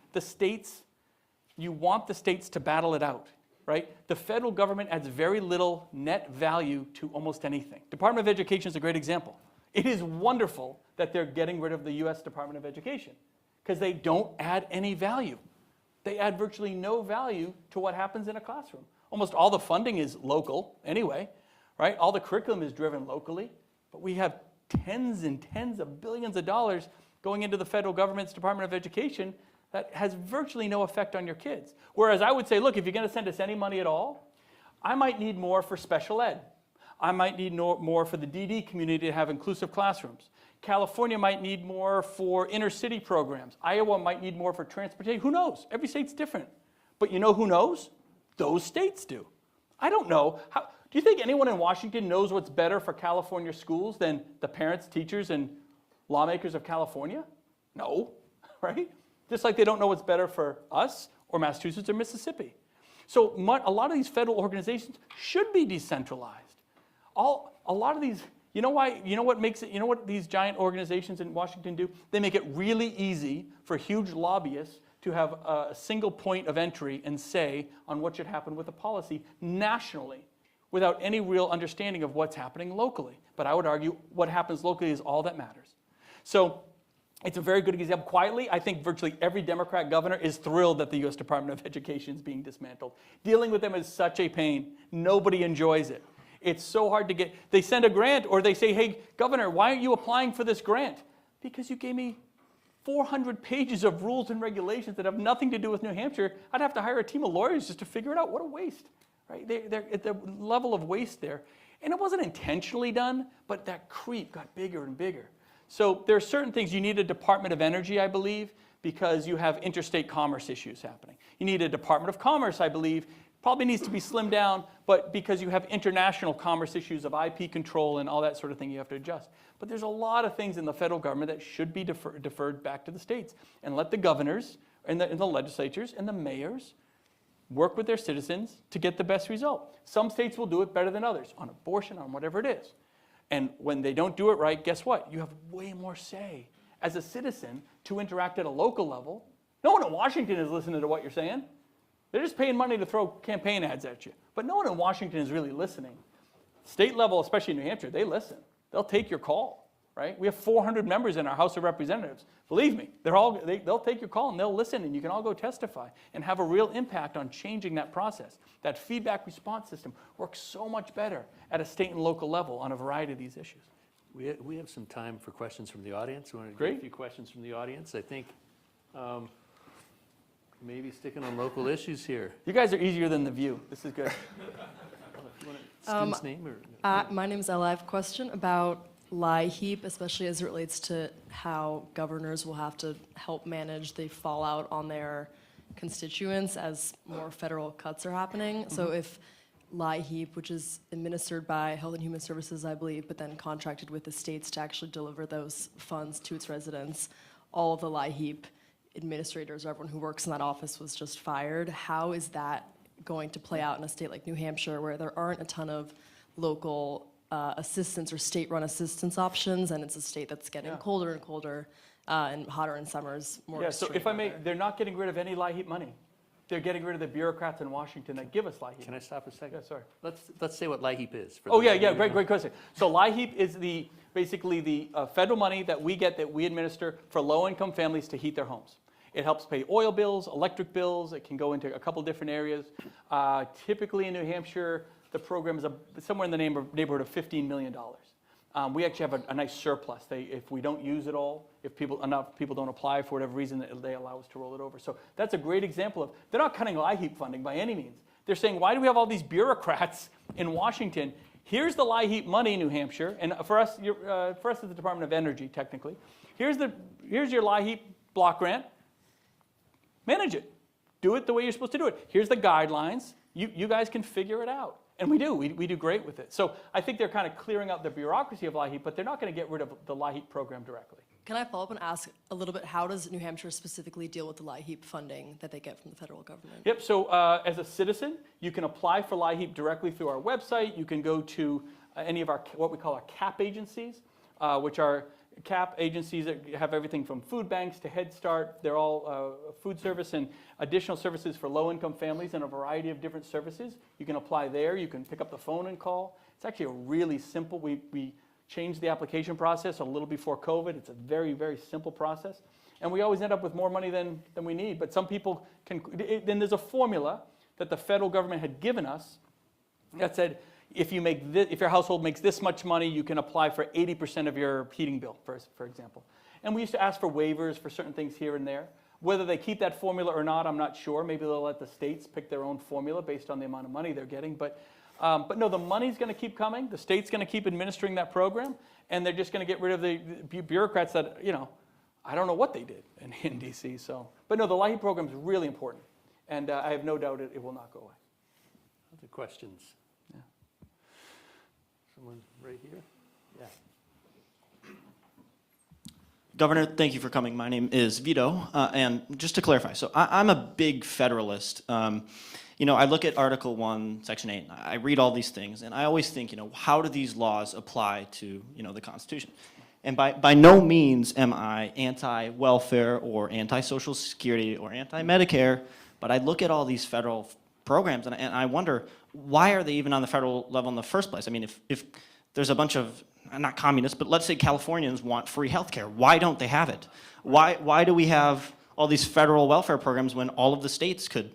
you want the states to battle it out, right? The federal government adds very little net value to almost anything. Department of Education is a great example. It is wonderful that they're getting rid of the U.S. Department of Education because they don't add any value. They add virtually no value to what happens in a classroom. Almost all the funding is local anyway, right? All the curriculum is driven locally, but we have tens and tens of billions of dollars going into the federal government's Department of Education that has virtually no effect on your kids. Whereas I would say, look, if you're going to send us any money at all, I might need more for special ed. I might need more for the DD community to have inclusive classrooms. California might need more for inner city programs. Iowa might need more for transportation. Who knows? Every state's different. But you know who knows? Those states do. I don't know. Do you think anyone in Washington knows what's better for California schools than the parents, teachers, and lawmakers of California? No, right? Just like they don't know what's better for us or Massachusetts or Mississippi. So a lot of these federal organizations should be decentralized. A lot of these, you know what these giant organizations in Washington do? They make it really easy for huge lobbyists to have a single point of entry and say on what should happen with a policy nationally without any real understanding of what's happening locally. But I would argue what happens locally is all that matters. So it's a very good example. Quietly, I think virtually every Democrat governor is thrilled that the U.S. Department of Education is being dismantled. Dealing with them is such a pain. Nobody enjoys it. It's so hard to get. They send a grant or they say, hey, governor, why aren't you applying for this grant? Because you gave me 400 pages of rules and regulations that have nothing to do with New Hampshire. I'd have to hire a team of lawyers just to figure it out. What a waste, right? They're at the level of waste there. And it wasn't intentionally done, but that creep got bigger and bigger. So there are certain things. You need a Department of Energy, I believe, because you have interstate commerce issues happening. You need a Department of Commerce, I believe, probably needs to be slimmed down, but because you have international commerce issues of IP control and all that sort of thing, you have to adjust. But there's a lot of things in the federal government that should be deferred back to the states, and let the governors and the legislatures and the mayors work with their citizens to get the best result. Some states will do it better than others, on abortion, on whatever it is. And when they don't do it right, guess what? You have way more say as a citizen to interact at a local level. No one in Washington is listening to what you're saying. They're just paying money to throw campaign ads at you. But no one in Washington is really listening. State level, especially in New Hampshire, they listen. They'll take your call, right? We have 400 members in our House of Representatives. Believe me, they'll take your call and they'll listen, and you can all go testify and have a real impact on changing that process. That feedback response system works so much better at a state and local level on a variety of these issues. We have some time for questions from the audience. We want to Great. get a few questions from the audience. I think maybe sticking on local issues here. You guys are easier than The View. This is good. If you want a student's name or My name is Ella. I have a question about LIHEAP, especially as it relates to how governors will have to help manage the fallout on their constituents as more federal cuts are happening. So if LIHEAP, which is administered by Health and Human Services, I believe, but then contracted with the states to actually deliver those funds to its residents, all of the LIHEAP administrators or everyone who works in that office was just fired. How is that going to play out in a state like New Hampshire, where there aren't a ton of local assistance or state-run assistance options, and it's a state that's getting colder and colder and hotter in summers, more Yeah, so extreme if I may, weather? they're not getting rid of any LIHEAP money. They're getting rid of the bureaucrats in Washington that give us LIHEAP. can I stop a second? Yeah, sorry. Let's say what LIHEAP is. For Oh, those yeah, of yeah, you great, who- great question. So LIHEAP is basically the federal money that we get, that we administer for low-income families to heat their homes. It helps pay oil bills, electric bills. It can go into a couple different areas. Typically in New Hampshire, the program is somewhere in the neighborhood of $15 million. We actually have a nice surplus. If we don't use it all, if enough people don't apply for whatever reason, they allow us to roll it over. So that's a great example of, they're not cutting LIHEAP funding by any means. They're saying, why do we have all these bureaucrats in Washington? Here's the LIHEAP money, New Hampshire, and for us, it's the Department of Energy, technically. Here's your LIHEAP block grant. Manage it. Do it the way you're supposed to do it. Here's the guidelines. You guys can figure it out. And we do. We do great with it. So I think they're kind of clearing out the bureaucracy of LIHEAP, but they're not going to get rid of the LIHEAP program directly. Can I follow up and ask a little bit, how does New Hampshire specifically deal with the LIHEAP funding that they get from the federal government? Yep, so as a citizen, you can apply for LIHEAP directly through our website. You can go to any of our, what we call our CAP agencies, which are CAP agencies that have everything from food banks to Head Start. They're all food service and additional services for low-income families and a variety of different services. You can apply there. You can pick up the phone and call. It's actually a really simple, we changed the application process a little before COVID. It's a very, very simple process. And we always end up with more money than we need. But some people can, then there's a formula that the federal government had given us that said, if your household makes this much money, you can apply for 80% of your heating bill, for example. And we used to ask for waivers for certain things here and there. Whether they keep that formula or not, I'm not sure. Maybe they'll let the states pick their own formula based on the amount of money they're getting. But no, the money's going to keep coming. The state's going to keep administering that program, and they're just going to get rid of the bureaucrats that, I don't know what they did in D.C. So, but no, the LIHEAP program is really important, and I have no doubt it will not go away. Other questions? Someone right here? Yeah. Governor, thank you for coming. My name is Vito, and just to clarify, so I'm a big federalist. I look at Article 1, Section 8, and I read all these things, and I always think, how do these laws apply to, the Constitution? And by no means am I anti-welfare or anti-Social Security or anti-Medicare, but I look at all these federal programs, and I wonder, why are they even on the federal level in the first place? I mean, if there's a bunch of, not communists, but let's say Californians want free health care, why don't they have it? Why do we have all these federal welfare programs when all of the states could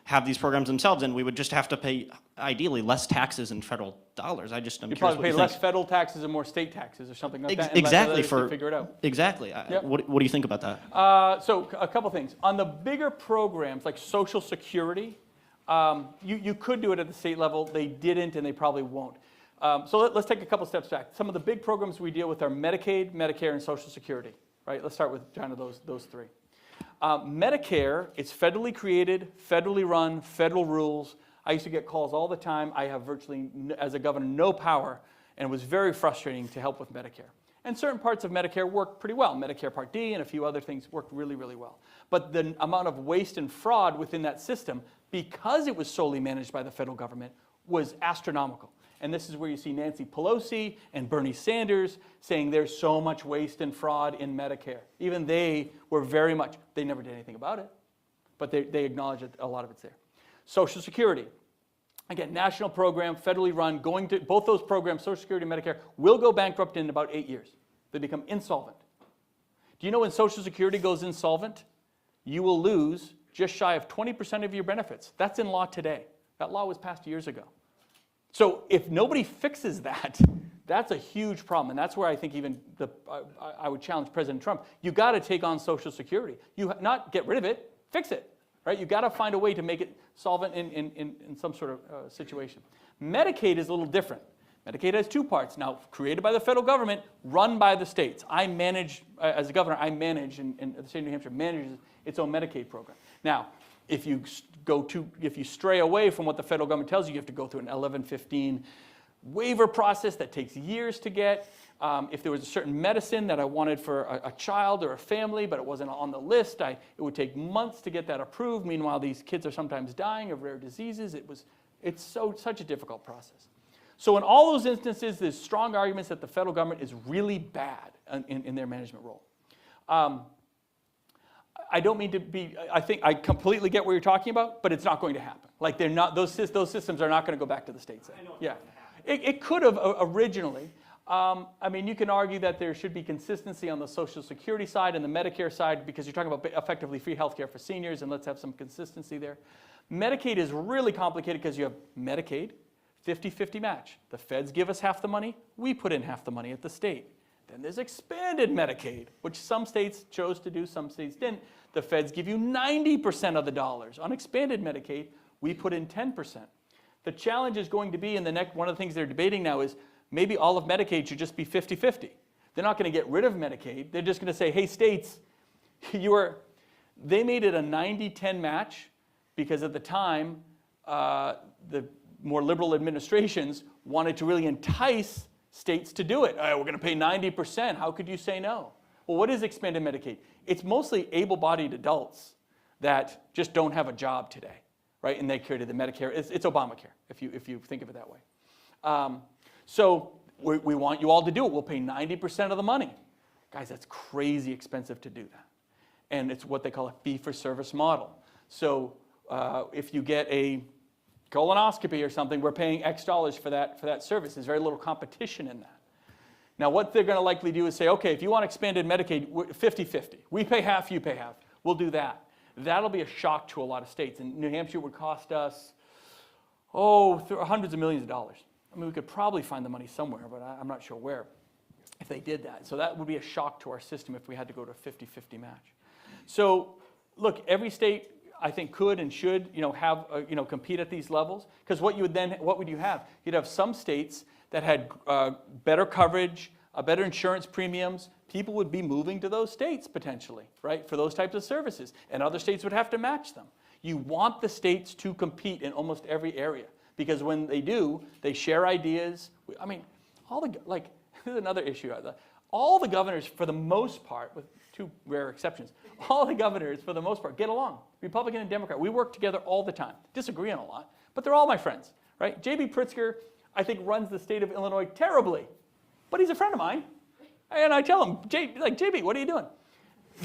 have these programs themselves, and we would just have to pay, ideally, less taxes in federal dollars? I'm You curious probably what pay you less think. federal taxes and more state taxes or something like that. and Exactly, let others figure it out. Exactly. Yep. What do you think about that? So a couple things. On the bigger programs like Social Security, you could do it at the state level. They didn't, and they probably won't. Let's take a couple steps back. Some of the big programs we deal with are Medicaid, Medicare, and Social Security, right? Let's start with kind of those three. Medicare, it's federally created, federally run, federal rules. I used to get calls all the time. I have virtually, as a governor, no power, and it was very frustrating to help with Medicare. And certain parts of Medicare work pretty well. Medicare Part D and a few other things worked really, really well. But the amount of waste and fraud within that system, because it was solely managed by the federal government, was astronomical. And this is where you see Nancy Pelosi and Bernie Sanders saying there's so much waste and fraud in Medicare. Even they were very much, they never did anything about it, but they acknowledge that a lot of it's there. Social Security. Again, national program, federally run, going to both those programs, Social Security and Medicare, will go bankrupt in about 8 years. They become insolvent. Do you know when Social Security goes insolvent, you will lose just shy of 20% of your benefits? That's in law today. That law was passed years ago. So if nobody fixes that, that's a huge problem. And that's where I think even I would challenge President Trump. You got to take on Social Security. You not get rid of it, fix it. Right? You got to find a way to make it solvent in some sort of situation. Medicaid is a little different. Medicaid has two parts. Now, created by the federal government, run by the states. I manage, as a governor, I manage, and the state of New Hampshire manages its own Medicaid program. Now, if you stray away from what the federal government tells you, you have to go through an 1115 waiver process that takes years to get. If there was a certain medicine that I wanted for a child or a family, but it wasn't on the list, it would take months to get that approved. Meanwhile, these kids are sometimes dying of rare diseases. It's such a difficult process. So in all those instances, there's strong arguments that the federal government is really bad in their management role. I don't mean to be, I think I completely get what you're talking about, but it's not going to happen. Like they're not, those systems are not going to go back to the states. Yeah, it could have originally. I mean, you can argue that there should be consistency on the Social Security side and the Medicare side because you're talking about effectively free health care for seniors, and let's have some consistency there. Medicaid is really complicated because you have Medicaid, 50-50 match. The feds give us half the money, we put in half the money at the state. Then there's expanded Medicaid, which some states chose to do, some states didn't. The feds give you 90% of the dollars. On expanded Medicaid, we put in 10%. The challenge is going to be in the next, one of the things they're debating now is maybe all of Medicaid should just be 50-50. They're not going to get rid of Medicaid. They're just going to say, hey, states, they made it a 90-10 match because at the time, the more liberal administrations wanted to really entice states to do it. We're going to pay 90%. How could you say no? Well, what is expanded Medicaid? It's mostly able-bodied adults that just don't have a job today, right? And they created the Medicare. It's Obamacare, if you think of it that way. So we want you all to do it. We'll pay 90% of the money. Guys, that's crazy expensive to do that. And it's what they call a fee-for-service model. So if you get a colonoscopy or something, we're paying X dollars for that service. There's very little competition in that. Now, what they're going to likely do is say, okay, if you want expanded Medicaid, 50-50. We pay half, you pay half. We'll do that. That'll be a shock to a lot of states. And New Hampshire would cost us, hundreds of millions of dollars. I mean, we could probably find the money somewhere, but I'm not sure where if they did that. So that would be a shock to our system if we had to go to a 50-50 match. So look, every state, I think, could and should, have, compete at these levels. Because what would you have? You'd have some states that had better coverage, better insurance premiums. People would be moving to those states potentially, right, for those types of services. And other states would have to match them. You want the states to compete in almost every area. Because when they do, they share ideas. I mean, here's another issue. All the governors, for the most part, with two rare exceptions, all the governors, for the most part, get along. Republican and Democrat. We work together all the time. Disagree on a lot, but they're all my friends, right? J.B. Pritzker, I think, runs the state of Illinois terribly, but he's a friend of mine. And I tell him, JB, what are you doing?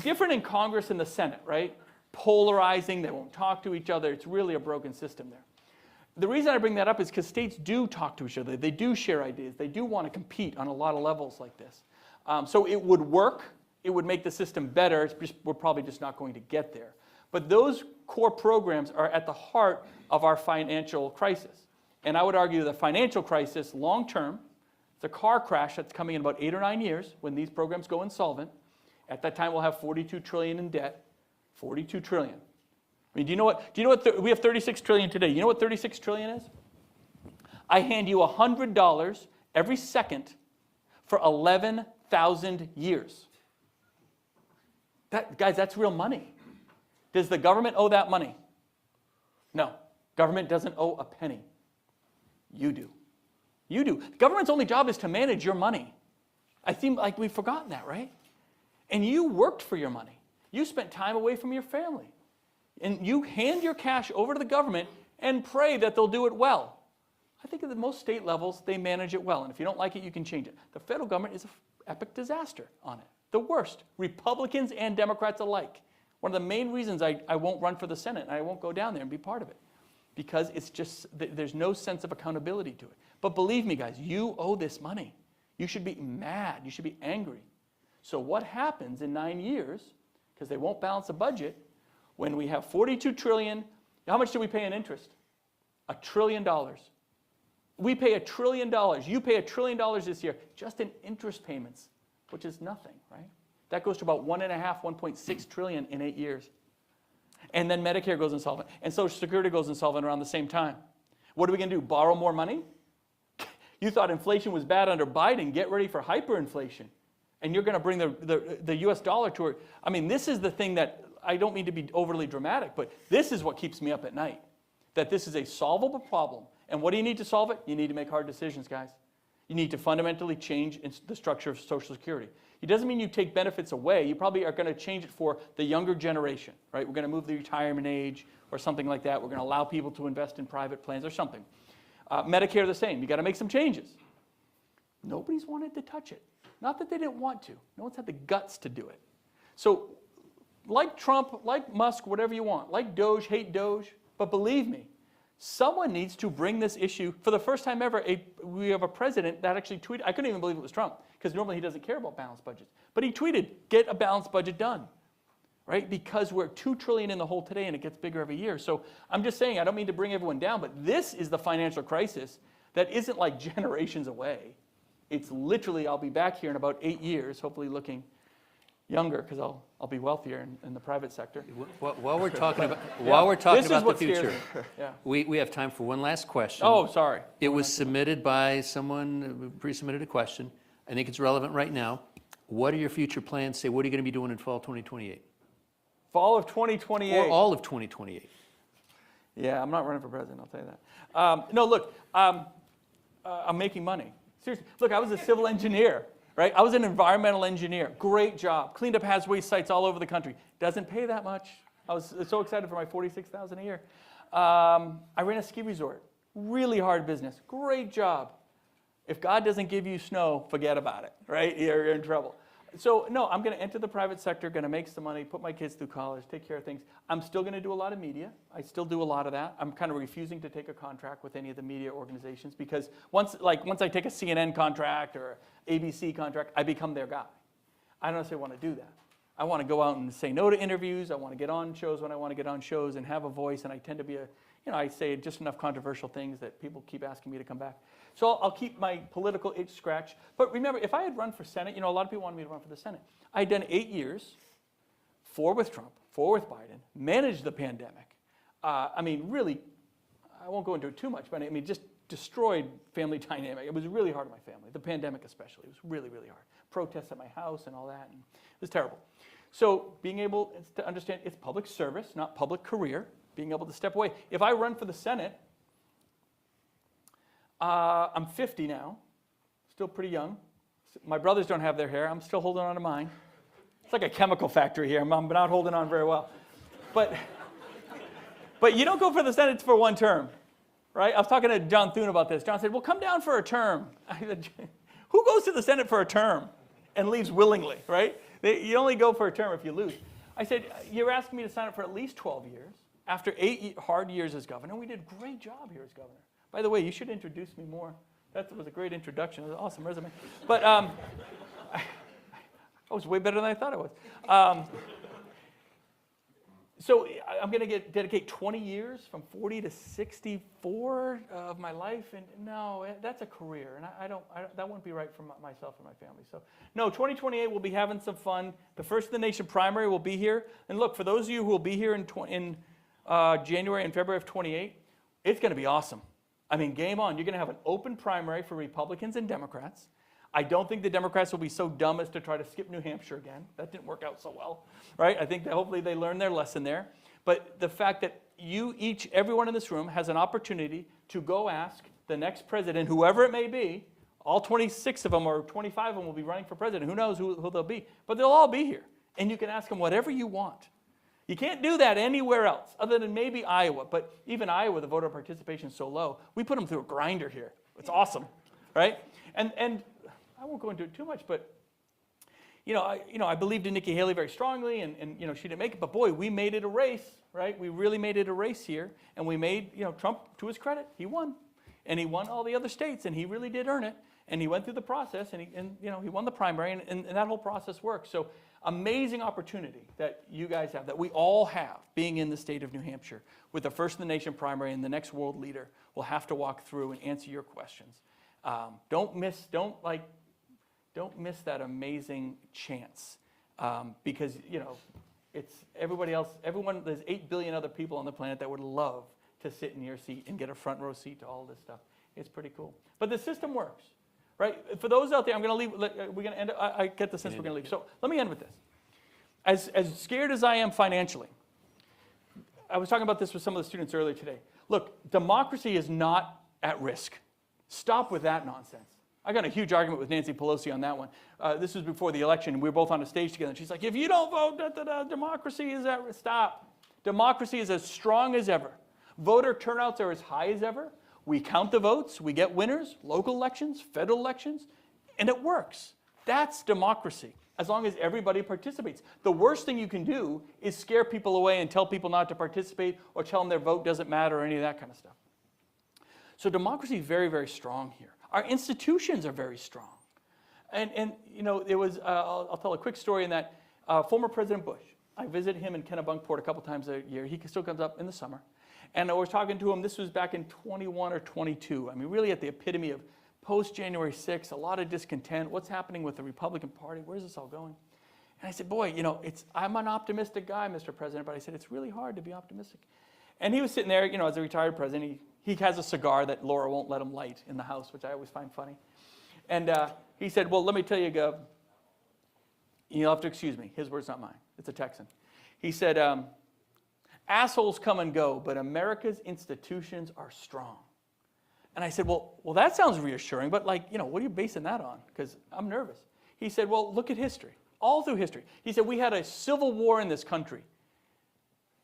Different in Congress and the Senate, right? Polarizing, they won't talk to each other. It's really a broken system there. The reason I bring that up is because states do talk to each other. They do share ideas. They do want to compete on a lot of levels like this. So it would work. It would make the system better. We're probably just not going to get there. But those core programs are at the heart of our financial crisis. And I would argue the financial crisis, long term, it's a car crash that's coming in about 8 or 9 years when these programs go insolvent. At that time, we'll have $42 trillion in debt. $42 trillion. I mean, do you know what we have $36 trillion today. You know what $36 trillion is? I hand you $100 every second for 11,000 years. Guys, that's real money. Does the government owe that money? No. Government doesn't owe a penny. You do. You do. The government's only job is to manage your money. I seem like we've forgotten that, right? And you worked for your money. You spent time away from your family. And you hand your cash over to the government and pray that they'll do it well. I think at most state levels, they manage it well. And if you don't like it, you can change it. The federal government is an epic disaster on it. The worst. Republicans and Democrats alike. One of the main reasons I won't run for the Senate and I won't go down there and be part of it. Because it's just, there's no sense of accountability to it. But believe me, guys, you owe this money. You should be mad. You should be angry. So what happens in 9 years, because they won't balance the budget, when we have $42 trillion, how much do we pay in interest? $1 trillion. We pay $1 trillion. You pay $1 trillion this year just in interest payments, which is nothing, right? That goes to about 1.6 trillion in 8 years. And then Medicare goes insolvent. And Social Security goes insolvent around the same time. What are we going to do? Borrow more money? You thought inflation was bad under Biden. Get ready for hyperinflation. And you're going to bring the US dollar to it. I mean, this is the thing that, I don't mean to be overly dramatic, but this is what keeps me up at night. That this is a solvable problem. And what do you need to solve it? You need to make hard decisions, guys. You need to fundamentally change the structure of Social Security. It doesn't mean you take benefits away. You probably are going to change it for the younger generation, right? We're going to move the retirement age or something like that. We're going to allow people to invest in private plans or something. Medicare, the same. You got to make some changes. Nobody's wanted to touch it. Not that they didn't want to. No one's had the guts to do it. So, like Trump, like Musk, whatever you want, like Doge, hate Doge, but believe me, someone needs to bring this issue. For the first time ever, we have a president that actually tweeted. I couldn't even believe it was Trump, because normally he doesn't care about balanced budgets. But he tweeted, get a balanced budget done, right? Because we're $2 trillion in the hole today, and it gets bigger every year. So I'm just saying, I don't mean to bring everyone down, but this is the financial crisis that isn't like generations away. It's literally, I'll be back here in about 8 years, hopefully looking younger, because I'll be wealthier in the private sector. While we're talking about, the future, Yeah. we have time for one last question. Oh, sorry. It was submitted by someone who pre-submitted a question. I think it's relevant right now. What are your future plans? Say, what are you going to be doing in fall 2028? Fall of 2028. Or all of 2028? Yeah, I'm not running for president, I'll tell you that. No, look, I'm making money. Seriously, look, I was a civil engineer, right? I was an environmental engineer. Great job. Cleaned up hazardous waste sites all over the country. Doesn't pay that much. I was so excited for my $46,000 a year. I ran a ski resort. Really hard business. Great job. If God doesn't give you snow, forget about it, right? You're in trouble. So, no, I'm going to enter the private sector, going to make some money, put my kids through college, take care of things. I'm still going to do a lot of media. I still do a lot of that. I'm kind of refusing to take a contract with any of the media organizations because once I take a CNN contract or ABC contract, I become their guy. I don't necessarily want to do that. I want to go out and say no to interviews. I want to get on shows when I want to get on shows and have a voice. And I tend to be I say just enough controversial things that people keep asking me to come back. So I'll keep my political itch scratched. But remember, if I had run for Senate, a lot of people wanted me to run for the Senate. I had done 8 years, 4 with Trump, 4 with Biden, managed the pandemic. Really, I won't go into it too much, but just destroyed family dynamic. It was really hard on my family, the pandemic especially. It was really, really hard. Protests at my house and all that, and it was terrible. So being able to understand it's public service, not public career, being able to step away. If I run for the Senate, I'm 50 now, still pretty young. My brothers don't have their hair. I'm still holding on to mine. It's like a chemical factory here. I'm not holding on very well. But you don't go for the Senate for one term, right? I was talking to John Thune about this. John said, well, come down for a term. I said, who goes to the Senate for a term and leaves willingly, right? You only go for a term if you lose. I said, you're asking me to sign up for at least 12 years. After 8 hard years as governor, we did a great job here as governor. By the way, you should introduce me more. That was a great introduction. It was an awesome resume. But I was way better than I thought I was. So I'm going to dedicate 20 years from 40 to 64 of my life, and no, that's a career, and that wouldn't be right for myself and my family. So no, 2028 we'll be having some fun. The First in the Nation primary will be here, and look, for those of you who will be here in January and February of 28, it's going to be awesome. I mean, game on. You're going to have an open primary for Republicans and Democrats. I don't think the Democrats will be so dumb as to try to skip New Hampshire again. That didn't work out so well, right? I think that hopefully they learned their lesson there. But the fact that everyone in this room has an opportunity to go ask the next president, whoever it may be, all 26 of them or 25 of them will be running for president. Who knows who they'll be? But they'll all be here. And you can ask them whatever you want. You can't do that anywhere else other than maybe Iowa. But even Iowa, the voter participation is so low, we put them through a grinder here. It's awesome, right? And I won't go into it too much, but I believed in Nikki Haley very strongly, and she didn't make it. But boy, we made it a race, right? We really made it a race here, and we made Trump, to his credit, he won, and he won all the other states, and he really did earn it, and he went through the process, and he won the primary, and that whole process worked. So amazing opportunity that you guys have, that we all have, being in the state of New Hampshire with the first in the nation primary, and the next world leader will have to walk through and answer your questions. Don't miss that amazing chance, because it's everybody else. There's 8 billion other people on the planet that would love to sit in your seat and get a front row seat to all this stuff. It's pretty cool. But the system works, right? For those out there, I'm going to leave. We're going to end. I get the sense we're going to leave. So let me end with this. As scared as I am financially, I was talking about this with some of the students earlier today. Look, democracy is not at risk. Stop with that nonsense. I got a huge argument with Nancy Pelosi on that one. This was before the election, and we were both on a stage together. And she's like, if you don't vote, democracy is at risk. Stop. Democracy is as strong as ever. Voter turnouts are as high as ever. We count the votes. We get winners, local elections, federal elections, and it works. That's democracy, as long as everybody participates. The worst thing you can do is scare people away and tell people not to participate or tell them their vote doesn't matter or any of that kind of stuff. So democracy is very, very strong here. Our institutions are very strong. And there was, I'll tell a quick story in that former President Bush, I visit him in Kennebunkport a couple times a year. He still comes up in the summer. And I was talking to him, this was back in 21 or 22. I mean, really at the epitome of post-January 6th, a lot of discontent. What's happening with the Republican Party? Where's this all going? And I said, boy, I'm an optimistic guy, Mr. President, but I said, it's really hard to be optimistic. And he was sitting there, as a retired president, he has a cigar that Laura won't let him light in the house, which I always find funny. And he said, well, let me tell you, Gov, you'll have to excuse me. His words, not mine. It's a Texan. He said, assholes come and go, but America's institutions are strong. And I said, well, that sounds reassuring, but what are you basing that on? Because I'm nervous. He said, well, look at history, all through history. He said, we had a civil war in this country.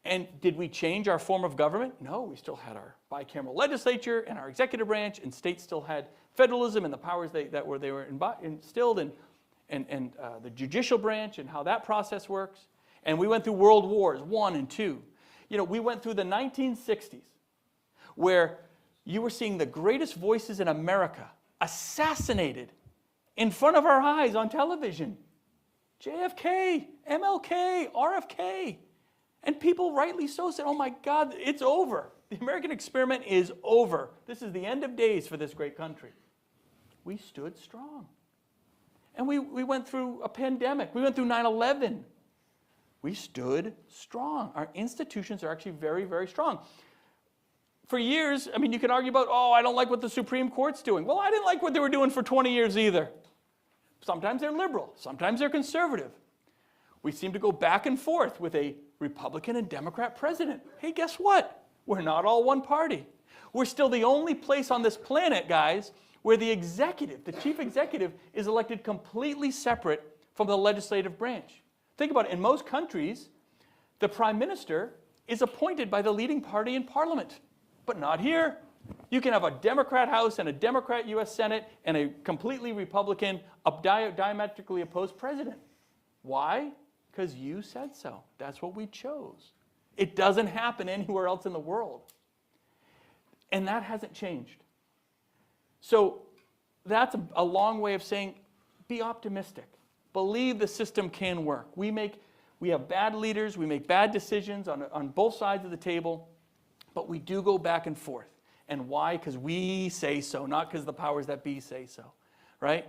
And did we change our form of government? No, we still had our bicameral legislature and our executive branch, and states still had federalism and the powers they were instilled, and the judicial branch and how that process works. And we went through world wars, I and II. We went through the 1960s, where you were seeing the greatest voices in America assassinated in front of our eyes on television. JFK, MLK, RFK. And people rightly so said, oh my God, it's over. The American experiment is over. This is the end of days for this great country. We stood strong. And we went through a pandemic. We went through 9/11. We stood strong. Our institutions are actually very, very strong. For years, you can argue about, I don't like what the Supreme Court's doing. Well, I didn't like what they were doing for 20 years either. Sometimes they're liberal. Sometimes they're conservative. We seem to go back and forth with a Republican and Democrat president. Hey, guess what? We're not all one party. We're still the only place on this planet, guys, where the executive, the chief executive, is elected completely separate from the legislative branch. Think about it. In most countries, the prime minister is appointed by the leading party in parliament, but not here. You can have a Democrat House and a Democrat U.S. Senate and a completely Republican, diametrically opposed president. Why? Because you said so. That's what we chose. It doesn't happen anywhere else in the world. And that hasn't changed. So that's a long way of saying, be optimistic. Believe the system can work. We have bad leaders. We make bad decisions on both sides of the table. But we do go back and forth. And why? Because we say so, not because the powers that be say so. Right?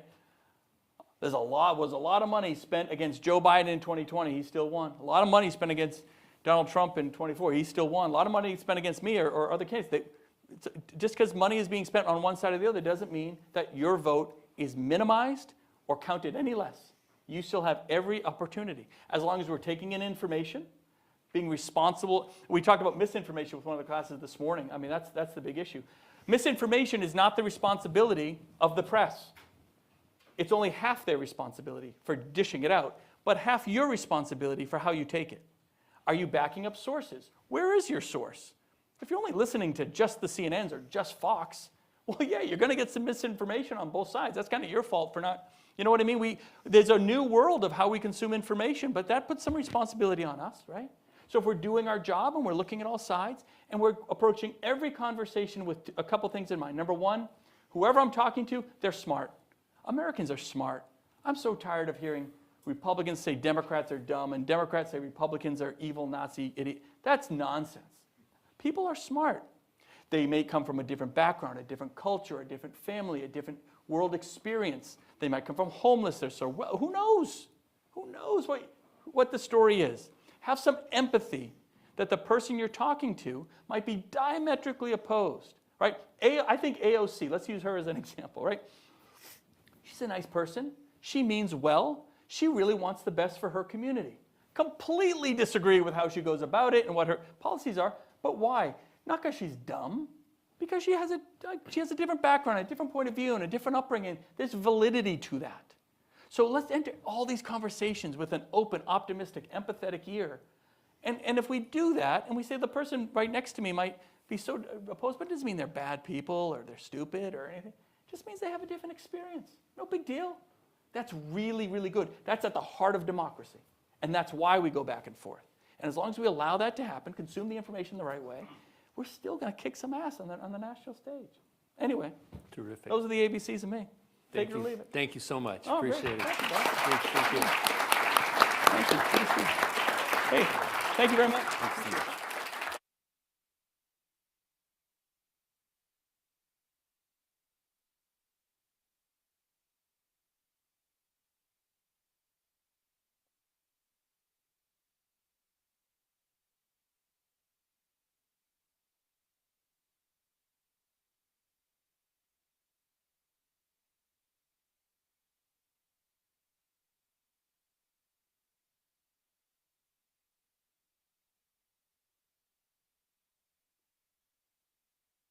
Was a lot of money spent against Joe Biden in 2020. He still won. A lot of money spent against Donald Trump in 24. He still won. A lot of money spent against me or other candidates. just because money is being spent on one side or the other doesn't mean that your vote is minimized or counted any less. You still have every opportunity, as long as we're taking in information, being responsible. We talked about misinformation with one of the classes this morning. I mean, that's the big issue. Misinformation is not the responsibility of the press. It's only half their responsibility for dishing it out, but half your responsibility for how you take it. Are you backing up sources? Where is your source? If you're only listening to just the CNNs or just Fox, well, yeah, you're going to get some misinformation on both sides. That's kind of your fault for not, you know what I mean? There's a new world of how we consume information, but that puts some responsibility on us, right? So if we're doing our job and we're looking at all sides and we're approaching every conversation with a couple things in mind. Number one, whoever I'm talking to, they're smart. Americans are smart. I'm so tired of hearing Republicans say Democrats are dumb and Democrats say Republicans are evil, Nazi, idiot. That's nonsense. People are smart. They may come from a different background, a different culture, a different family, a different world experience. They might come from homelessness or who knows? Who knows what the story is? Have some empathy that the person you're talking to might be diametrically opposed, right? I think AOC, let's use her as an example, right? She's a nice person. She means well. She really wants the best for her community. Completely disagree with how she goes about it and what her policies are. But why? Not because she's dumb, because she has a different background, a different point of view, and a different upbringing. There's validity to that. So let's enter all these conversations with an open, optimistic, empathetic ear. And if we do that, and we say the person right next to me might be so opposed, but it doesn't mean they're bad people or they're stupid or anything. It just means they have a different experience. No big deal. That's really, really good. That's at the heart of democracy. And that's why we go back and forth. And as long as we allow that to happen, consume the information the right way, we're still going to kick some ass on the national stage. Anyway, Terrific. those are the ABCs of me. Take it or leave it. Thank you so much. Oh, great. Appreciate it. Thank you, Bob. Thank you. Thank you. Good to see you. Hey, thank you very much. Thank you.